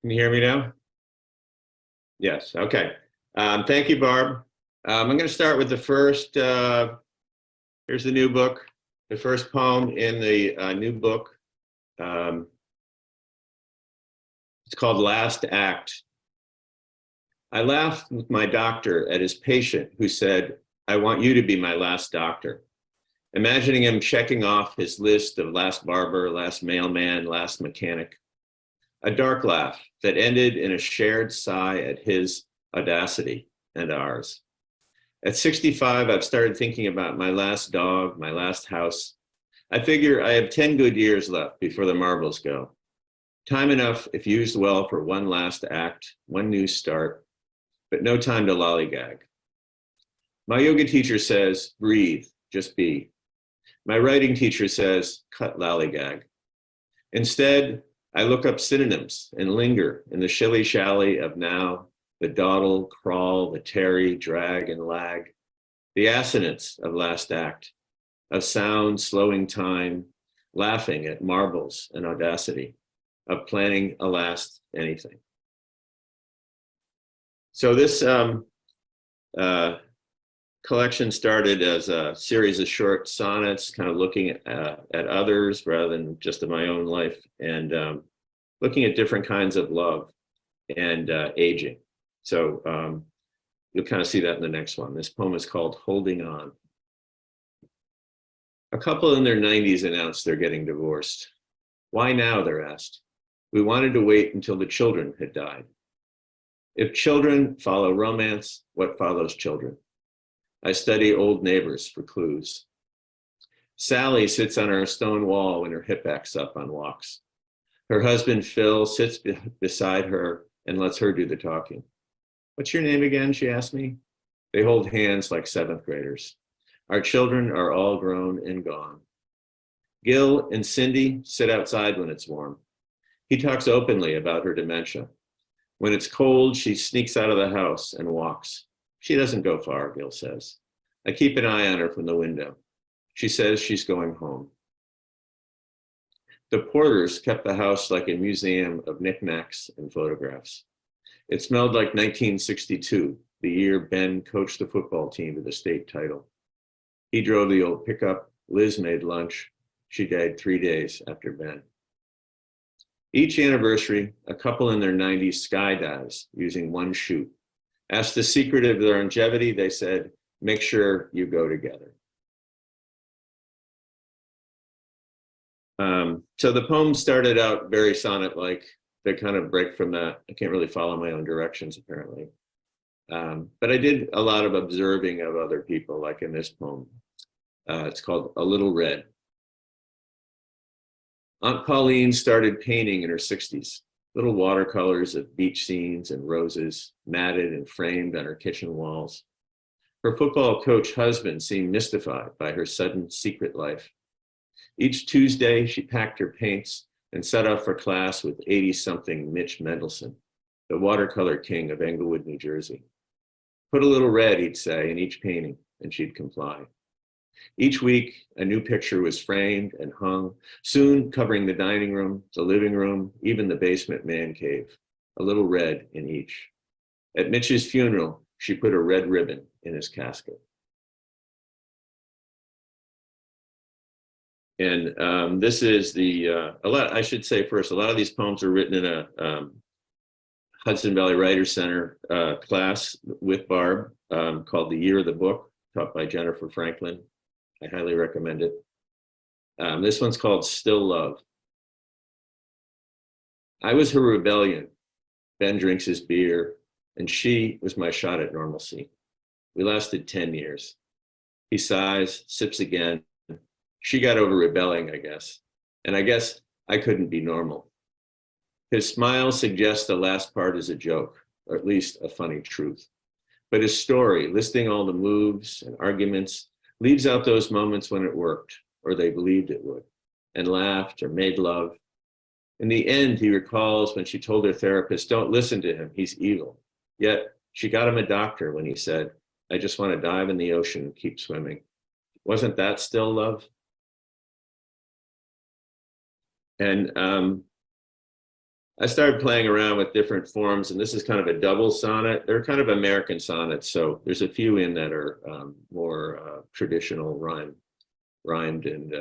Can you hear me now? Yes, okay. Thank you, Barb. I'm going to start with the first, here's the new book, the first poem in the new book. It's called Last Act. I laughed with my doctor at his patient who said, I want you to be my last doctor. Imagining him checking off his list of last barber, last mailman, last mechanic. A dark laugh that ended in a shared sigh at his audacity and ours. At 65, I've started thinking about my last dog, my last house. I figure I have 10 good years left before the marbles go. Time enough if used well for one last act, one new start, but no time to lollygag. My yoga teacher says, breathe, just be. My writing teacher says, cut lollygag. Instead, I look up synonyms and linger in the shilly-shally of now, the dawdle, crawl, the tarry, drag, and lag, the assonance of last act, of sound slowing time, laughing at marbles and audacity, of planning a last anything. So this collection started as a series of short sonnets, kind of looking at others rather than just in my own life, and looking at different kinds of love and aging. So you'll kind of see that in the next one. This poem is called Holding On. A couple in their 90s announced they're getting divorced. Why now, they're asked. We wanted to wait until the children had died. If children follow romance, what follows children? I study old neighbors for clues. Sally sits on our stone wall when her hip backs up on walks. Her husband, Phil, sits beside her and lets her do the talking. What's your name again, she asked me. They hold hands like seventh graders. Our children are all grown and gone. Gil and Cindy sit outside when it's warm. He talks openly about her dementia. When it's cold, she sneaks out of the house and walks. She doesn't go far, Gil says. I keep an eye on her from the window. She says she's going home. The Porters kept the house like a museum of knickknacks and photographs. It smelled like 1962, the year Ben coached the football team to the state title. He drove the old pickup. Liz made lunch. She died 3 days after Ben. Each anniversary, a couple in their 90s skydives using one chute. Asked the secret of their longevity, they said, make sure you go together. So the poem started out very sonnet-like. They kind of break from that. I can't really follow my own directions, apparently. But I did a lot of observing of other people, like in this poem. It's called A Little Red. Aunt Pauline started painting in her 60s, little watercolors of beach scenes and roses, matted and framed on her kitchen walls. Her football coach husband seemed mystified by her sudden secret life. Each Tuesday, she packed her paints and set off for class with 80-something Mitch Mendelson, the watercolor king of Englewood, New Jersey. Put a little red, he'd say, in each painting, and she'd comply. Each week, a new picture was framed and hung, soon covering the dining room, the living room, even the basement man cave, a little red in each. At Mitch's funeral, she put a red ribbon in his casket. And this is I should say first, a lot of these poems are written in a Hudson Valley Writers Center class with Barb called The Year of the Book, taught by Jennifer Franklin. I highly recommend it. This one's called Still Love. I was her rebellion. Ben drinks his beer, and she was my shot at normalcy. We lasted 10 years. He sighs, sips again. She got over rebelling, I guess. And I guess I couldn't be normal. His smile suggests the last part is a joke, or at least a funny truth. But his story, listing all the moves and arguments, leaves out those moments when it worked, or they believed it would, and laughed or made love. In the end, he recalls when she told her therapist, don't listen to him, he's evil. Yet she got him a doctor when he said, I just want to dive in the ocean and keep swimming. Wasn't that still love? And I started playing around with different forms, and this is kind of a double sonnet. They're kind of American sonnets, so there's a few in that are more traditional rhymed and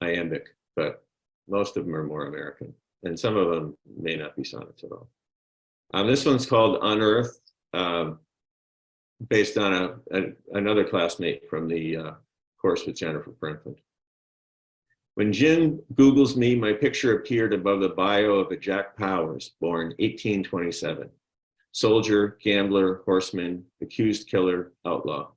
iambic, but most of them are more American, and some of them may not be sonnets at all. This one's called Unearthed, based on another classmate from the course with Jennifer Franklin. When Jim Googles me, my picture appeared above the bio of a Jack Powers, born 1827. Soldier, gambler, horseman, accused killer, outlaw.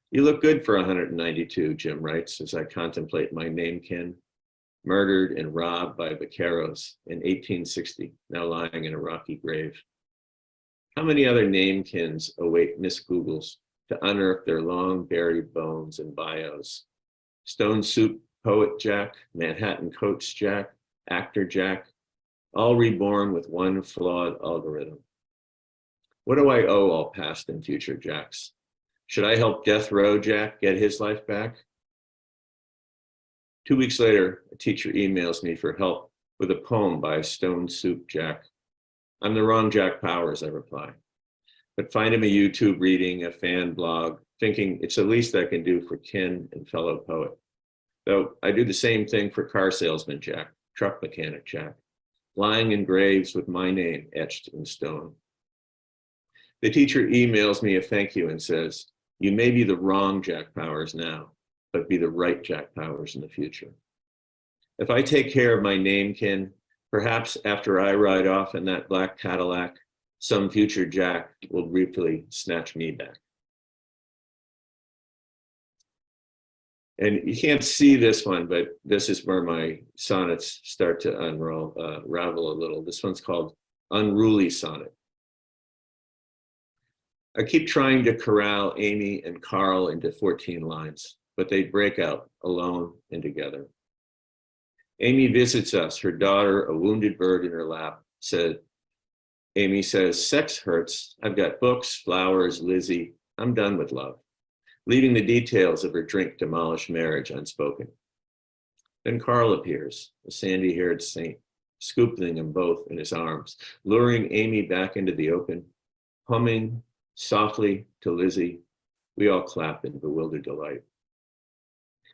You look good for 192, Jim writes, as I contemplate my namekin, murdered and robbed by vaqueros in 1860, now lying in a rocky grave. How many other namekins await Miss Googles to unearth their long buried bones and bios? Stone Soup Poet Jack, Manhattan Coach Jack, Actor Jack, all reborn with one flawed algorithm. What do I owe all past and future Jacks? Should I help Death Row Jack get his life back? 2 weeks later, a teacher emails me for help with a poem by Stone Soup Jack. I'm the wrong Jack Powers, I reply, but find him a YouTube reading, a fan blog, thinking it's the least I can do for kin and fellow poet. Though I do the same thing for car salesman Jack, truck mechanic Jack, lying in graves with my name etched in stone. The teacher emails me a thank you and says, you may be the wrong Jack Powers now, but be the right Jack Powers in the future. If I take care of my namekin, perhaps after I ride off in that black Cadillac, some future Jack will briefly snatch me back. And you can't see this one, but this is where my sonnets start to unravel a little. This one's called Unruly Sonnet. I keep trying to corral Amy and Carl into 14 lines, but they break out alone and together. Amy visits us, her daughter, a wounded bird in her lap, Amy says, sex hurts. I've got books, flowers, Lizzie. I'm done with love. Leaving the details of her drink-demolished marriage unspoken. Then Carl appears, a sandy-haired saint, scooping them both in his arms, luring Amy back into the open, humming softly to Lizzie. We all clap in bewildered delight.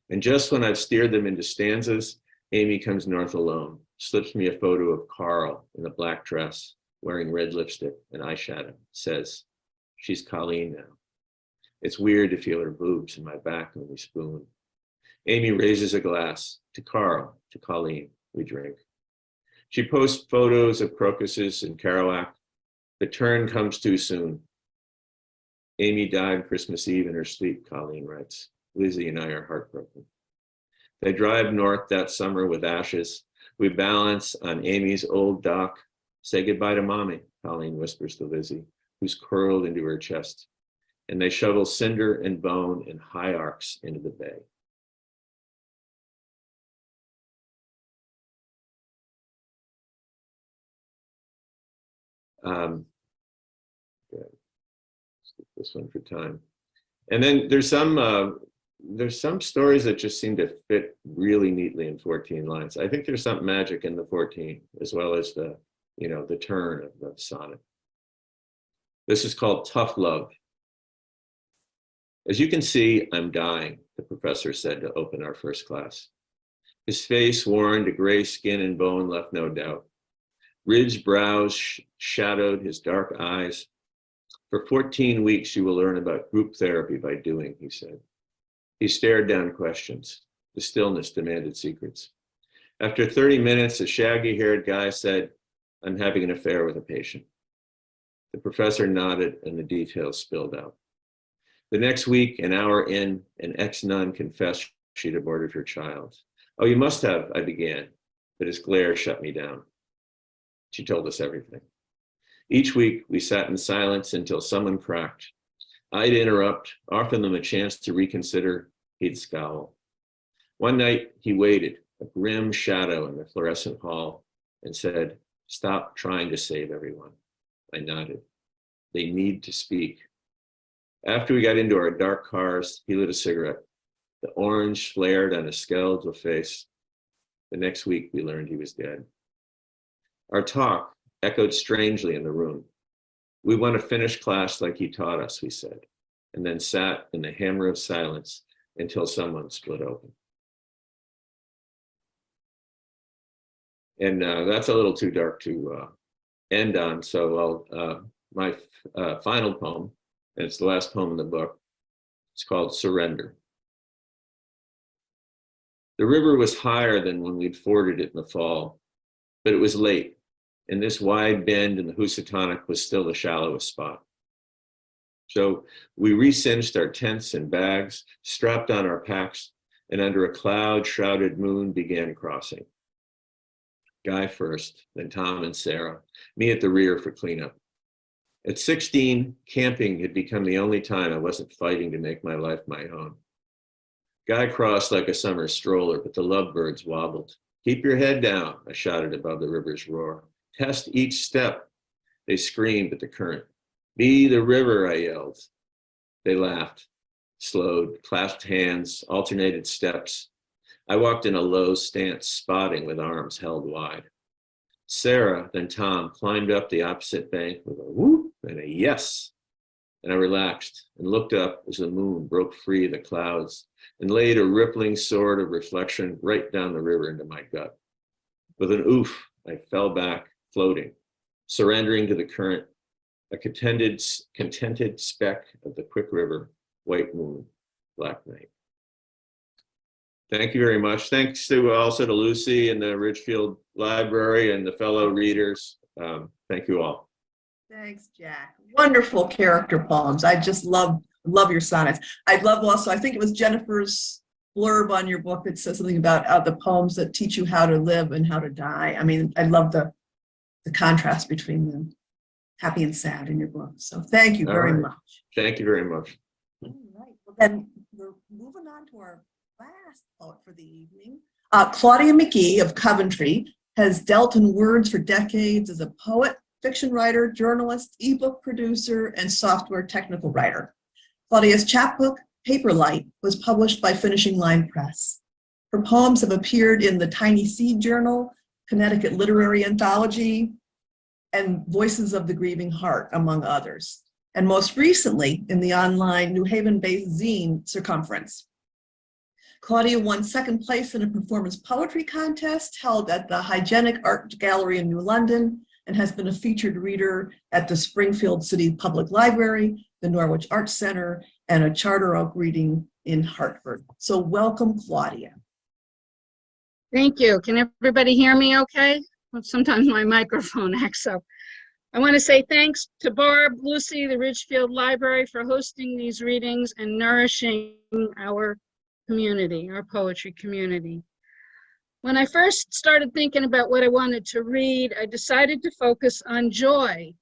And just when I've steered them into stanzas, Amy comes north alone, slips me a photo of Carl in a black dress, wearing red lipstick and eyeshadow, says, "She's Colleen now. It's weird to feel her boobs in my back when we spoon." Amy raises a glass to Carl, to Colleen, we drink. She posts photos of crocuses and Kerouac. The turn comes too soon. Amy died Christmas Eve in her sleep, Colleen writes. Lizzie and I are heartbroken. They drive north that summer with ashes. We balance on Amy's old dock. Say goodbye to mommy, Colleen whispers to Lizzie, who's curled into her chest. And they shovel cinder and bone in high arcs into the bay. This one for time. And then there's some stories that just seem to fit really neatly in 14 lines. I think there's some magic in the 14, as well as the turn of the sonnet. This is called Tough Love. As you can see, I'm dying, the professor said to open our first class. His face, worn to gray skin and bone, left no doubt. Ridged brows shadowed his dark eyes. For 14 weeks, you will learn about group therapy by doing, he said. He stared down questions. The stillness demanded secrets. After 30 minutes, a shaggy-haired guy said, "I'm having an affair with a patient." The professor nodded and the details spilled out. The next week, an hour in, an ex-nun confessed she'd aborted her child. "Oh, you must have," I began, but his glare shut me down. She told us everything. Each week, we sat in silence until someone cracked. I'd interrupt, offer them a chance to reconsider. He'd scowl. One night, he waited, a grim shadow in the fluorescent hall, and said, "Stop trying to save everyone." I nodded. They need to speak. After we got into our dark cars, he lit a cigarette. The orange flared on his skeletal face. The next week, we learned he was dead. Our talk echoed strangely in the room. "We want to finish class like he taught us," we said, and then sat in the hammer of silence until someone split open. And that's a little too dark to end on, so my final poem, and it's the last poem in the book, it's called Surrender. The river was higher than when we'd forded it in the fall, but it was late, and this wide bend in the Housatonic was still the shallowest spot. So we re-cinched our tents and bags, strapped on our packs, and under a cloud-shrouded moon began crossing. Guy first, then Tom and Sarah, me at the rear for cleanup. At 16, camping had become the only time I wasn't fighting to make my life my own. Guy crossed like a summer stroller, but the lovebirds wobbled. "Keep your head down," I shouted above the river's roar. "Test each step." They screamed at the current. "Be the river," I yelled. They laughed, slowed, clasped hands, alternated steps. I walked in a low stance, spotting with arms held wide. Sarah, then Tom, climbed up the opposite bank with a whoop and a yes. And I relaxed and looked up as the moon broke free of the clouds and laid a rippling sword of reflection right down the river into my gut. With an oof, I fell back, floating, surrendering to the current, a contented speck of the quick river, white moon, black night. Thank you very much. Thanks also to Lucy and the Ridgefield Library and the fellow readers. Thank you all. Thanks, Jack. Wonderful character poems. I just love your sonnets. I love also, I think it was Jennifer's blurb on your book that says something about the poems that teach you how to live and how to die. I mean, I love the contrast between the happy and sad in your book. So thank you very much. Thank you very much. All right. Well, then we're moving on to our last poet for the evening. Claudia McGhee of Coventry has dealt in words for decades as a poet, fiction writer, journalist, ebook producer, and software technical writer. Claudia's chapbook, Paperlight, was published by Finishing Line Press. Her poems have appeared in the Tiny Seed Journal, Connecticut Literary Anthology, and Voices of the Grieving Heart, among others, and most recently in the online New Haven-based zine Circumference. Claudia won second place in a performance poetry contest held at the Hygienic Art Gallery in New London and has been a featured reader at the Springfield City Public Library, the Norwich Arts Center, and a Charter Oak reading in Hartford. So welcome, Claudia. Thank you. Can everybody hear me okay? Well, sometimes my microphone acts up. I want to say thanks to Barb, Lucy, the Ridgefield Library for hosting these readings and nourishing our community, our poetry community. When I first started thinking about what I wanted to read, I decided to focus on joy.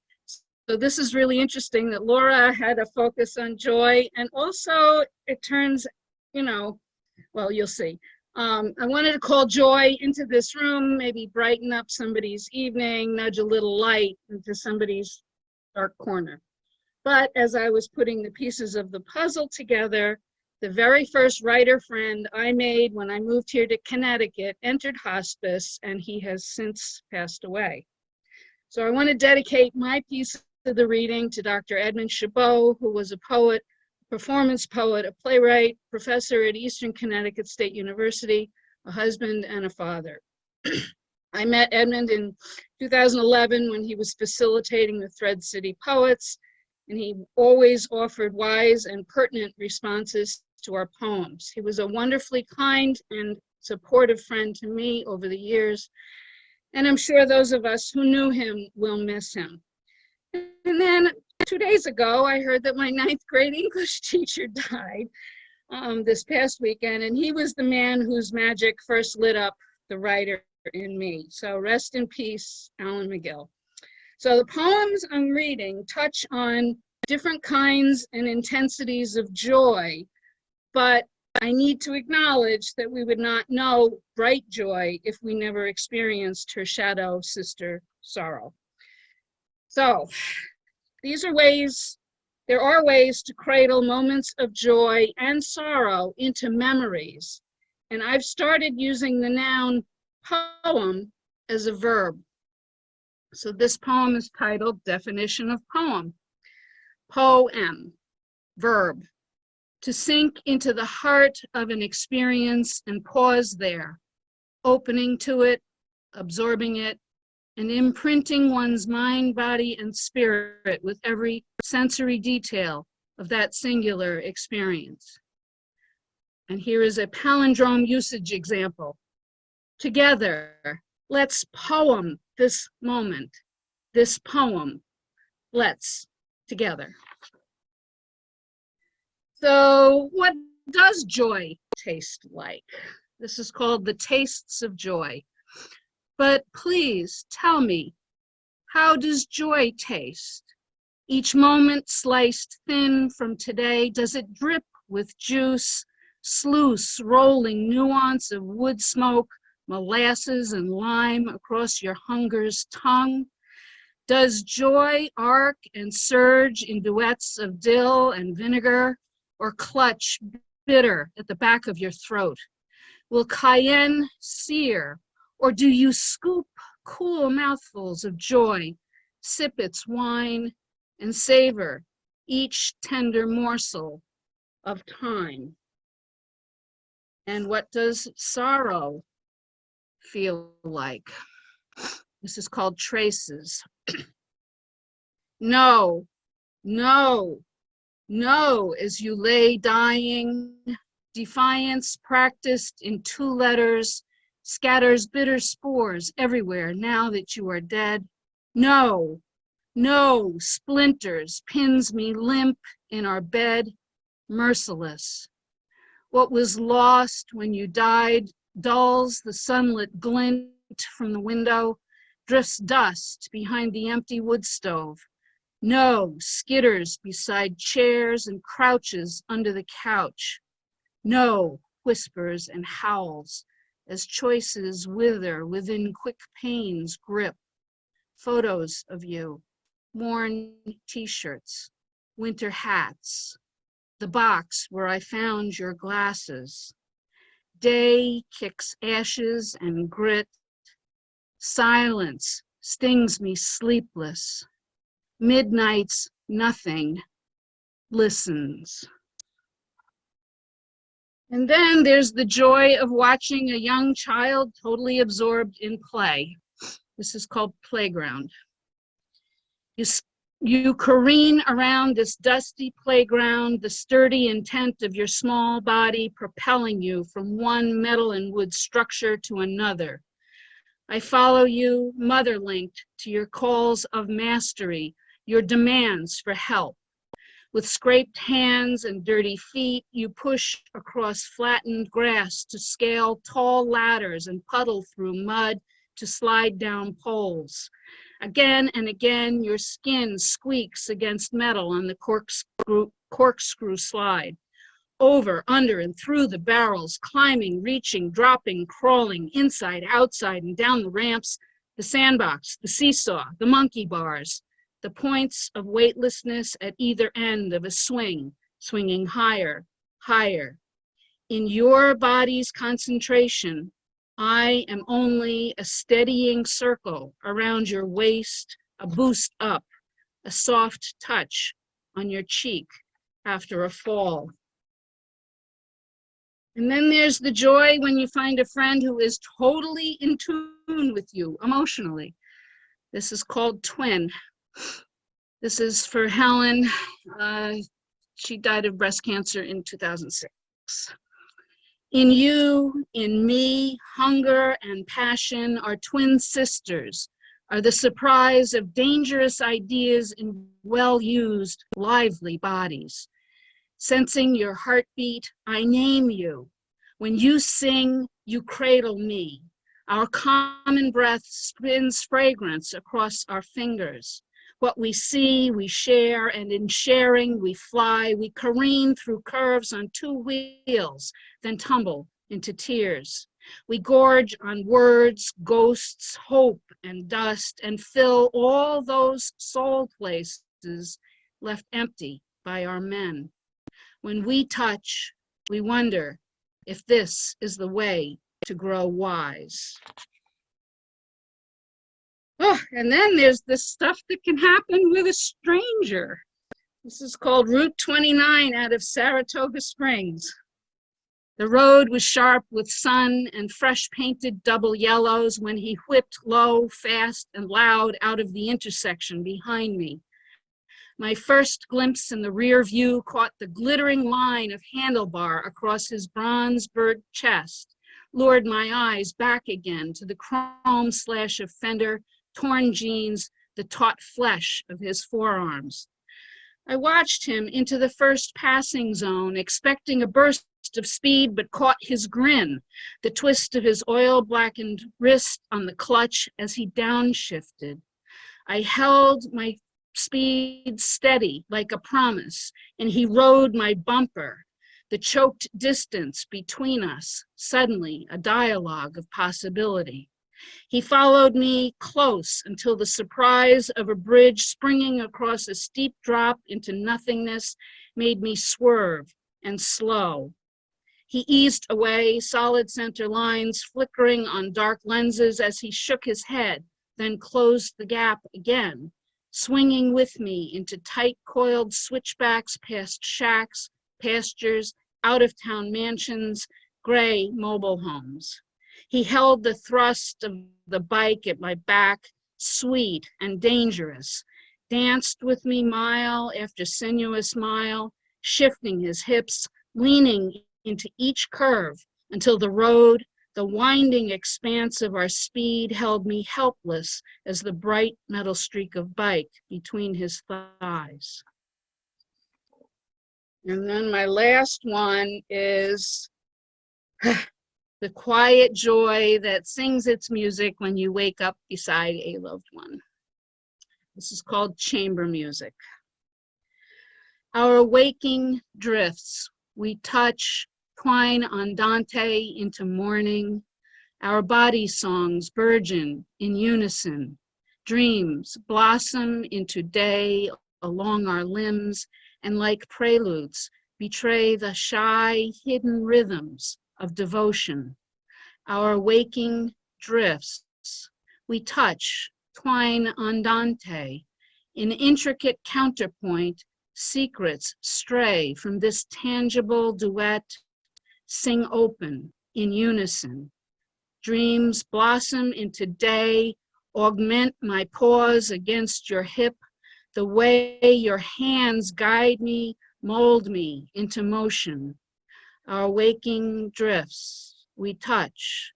So this is really interesting that Laura had a focus on joy, and also it turns, well, you'll see. I wanted to call joy into this room, maybe brighten up somebody's evening, nudge a little light into somebody's dark corner. But as I was putting the pieces of the puzzle together, the very first writer friend I made when I moved here to Connecticut entered hospice, and he has since passed away. So I want to dedicate my piece of the reading to Dr. Edmund Chabot, who was a poet, performance poet, a playwright, professor at Eastern Connecticut State University, a husband and a father. I met Edmund in 2011 when he was facilitating the Thread City Poets, and he always offered wise and pertinent responses to our poems. He was a wonderfully kind and supportive friend to me over the years, and I'm sure those of us who knew him will miss him. And then 2 days ago, I heard that my 9th grade English teacher died this past weekend, and he was the man whose magic first lit up the writer in me. So rest in peace, Alan McGill. So the poems I'm reading touch on different kinds and intensities of joy, but I need to acknowledge that we would not know bright joy if we never experienced her shadow sister, sorrow. So there are ways to cradle moments of joy and sorrow into memories. And I've started using the noun poem as a verb. So this poem is titled Definition of Poem. Poem, verb, to sink into the heart of an experience and pause there, opening to it, absorbing it, and imprinting one's mind, body, and spirit with every sensory detail of that singular experience. And here is a palindrome usage example. Together, let's poem this moment, this poem, let's, together. So what does joy taste like? This is called the tastes of joy. But please tell me, how does joy taste? Each moment sliced thin from today, does it drip with juice, sluice, rolling nuance of wood smoke, molasses and lime across your hunger's tongue? Does joy arc and surge in duets of dill and vinegar, or clutch bitter at the back of your throat? Will cayenne sear, or do you scoop cool mouthfuls of joy, sip its wine, and savor each tender morsel of time? And what does sorrow feel like? This is called traces. No, no, no, as you lay dying, defiance practiced in 2 letters, scatters bitter spores everywhere now that you are dead. No, no, splinters pins me limp in our bed, merciless. What was lost when you died dulls the sunlit glint from the window, drifts dust behind the empty wood stove. No, skitters beside chairs and crouches under the couch. No, whispers and howls as choices wither within quick pain's grip. Photos of you, worn t-shirts, winter hats, the box where I found your glasses. Day kicks ashes and grit. Silence stings me sleepless. Midnight's nothing listens. And then there's the joy of watching a young child totally absorbed in play. This is called playground. You careen around this dusty playground, the sturdy intent of your small body propelling you from one metal and wood structure to another. I follow you, mother-linked to your calls of mastery, your demands for help. With scraped hands and dirty feet, you push across flattened grass to scale tall ladders and puddle through mud to slide down poles. Again and again, your skin squeaks against metal on the corkscrew slide. Over, under, and through the barrels, climbing, reaching, dropping, crawling, inside, outside, and down the ramps, the sandbox, the seesaw, the monkey bars, the points of weightlessness at either end of a swing, swinging higher, higher. In your body's concentration, I am only a steadying circle around your waist, a boost up, a soft touch on your cheek after a fall. And then there's the joy when you find a friend who is totally in tune with you emotionally. This is called twin. This is for Helen. She died of breast cancer in 2006. In you, in me, hunger and passion are twin sisters, are the surprise of dangerous ideas in well-used, lively bodies. Sensing your heartbeat, I name you. When you sing, you cradle me. Our common breath spins fragrance across our fingers. What we see, we share, and in sharing, we fly. We careen through curves on two wheels, then tumble into tears. We gorge on words, ghosts, hope, and dust, and fill all those soul places left empty by our men. When we touch, we wonder if this is the way to grow wise. Oh, and then there's this stuff that can happen with a stranger. This is called Route 29 out of Saratoga Springs. The road was sharp with sun and fresh painted double yellows when he whipped low, fast, and loud out of the intersection behind me. My first glimpse in the rear view caught the glittering line of handlebar across his bronze-burnt chest, lured my eyes back again to the chrome slash of fender, torn jeans, the taut flesh of his forearms. I watched him into the first passing zone, expecting a burst of speed, but caught his grin, the twist of his oil-blackened wrist on the clutch as he downshifted. I held my speed steady like a promise, and he rode my bumper, the choked distance between us, suddenly a dialogue of possibility. He followed me close until the surprise of a bridge springing across a steep drop into nothingness made me swerve and slow. He eased away, solid center lines flickering on dark lenses as he shook his head, then closed the gap again, swinging with me into tight coiled switchbacks past shacks, pastures, out-of-town mansions, gray mobile homes. He held the thrust of the bike at my back, sweet and dangerous, danced with me mile after sinuous mile, shifting his hips, leaning into each curve until the road, the winding expanse of our speed held me helpless as the bright metal streak of bike between his thighs. And then my last one is the quiet joy that sings its music when you wake up beside a loved one. This is called chamber music. Our waking drifts, we touch, twine andante into morning. Our body songs burgeon in unison. Dreams blossom into day along our limbs, and like preludes, betray the shy, hidden rhythms of devotion. Our waking drifts, we touch, twine andante. In intricate counterpoint, secrets stray from this tangible duet, sing open in unison. Dreams blossom into day, augment my pause against your hip, the way your hands guide me, mold me into motion. Our waking drifts, we touch,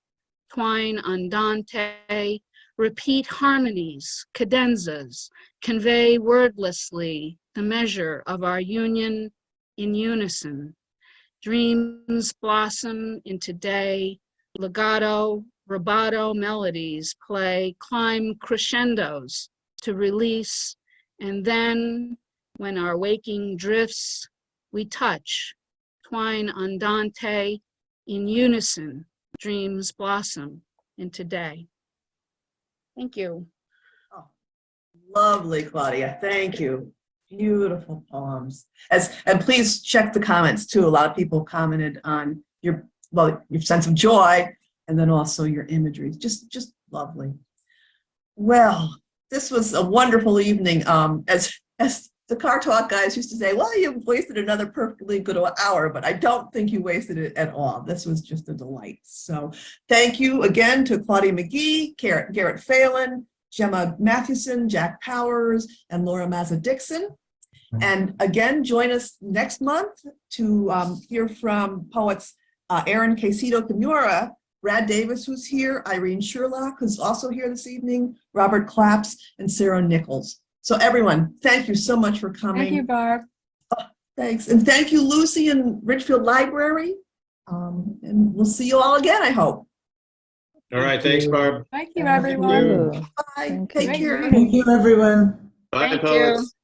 twine andante, repeat harmonies, cadenzas, convey wordlessly the measure of our union in unison. Dreams blossom into day, legato, rubato melodies play, climb crescendos to release, and then when our waking drifts, we touch, twine andante, in unison, dreams blossom into day. Thank you. Lovely, Claudia. Thank you. Beautiful poems. And please check the comments too. A lot of people commented on your sense of joy and then also your imagery. Just lovely. Well, this was a wonderful evening. As the Car Talk guys used to say, well, you wasted another perfectly good hour, but I don't think you wasted it at all. This was just a delight. So thank you again to Claudia McGhee, Garrett Phelan, Gemma Mathewson, Jack Powers, and Laura Mazza-Dixon. And again, join us next month to hear from poets Aaron Quesito Kimura, Brad Davis, who's here, Irene Sherlock, who's also here this evening, Robert Claps, and Sarah Nichols. So everyone, thank you so much for coming. Thank you, Barb. Thanks. And thank you, Lucy and Ridgefield Library. And we'll see you all again, I hope. All right. Thanks, Barb. Thank you, everyone. Bye. Thank Take you. care. Thank you, everyone. Bye, Thank poets.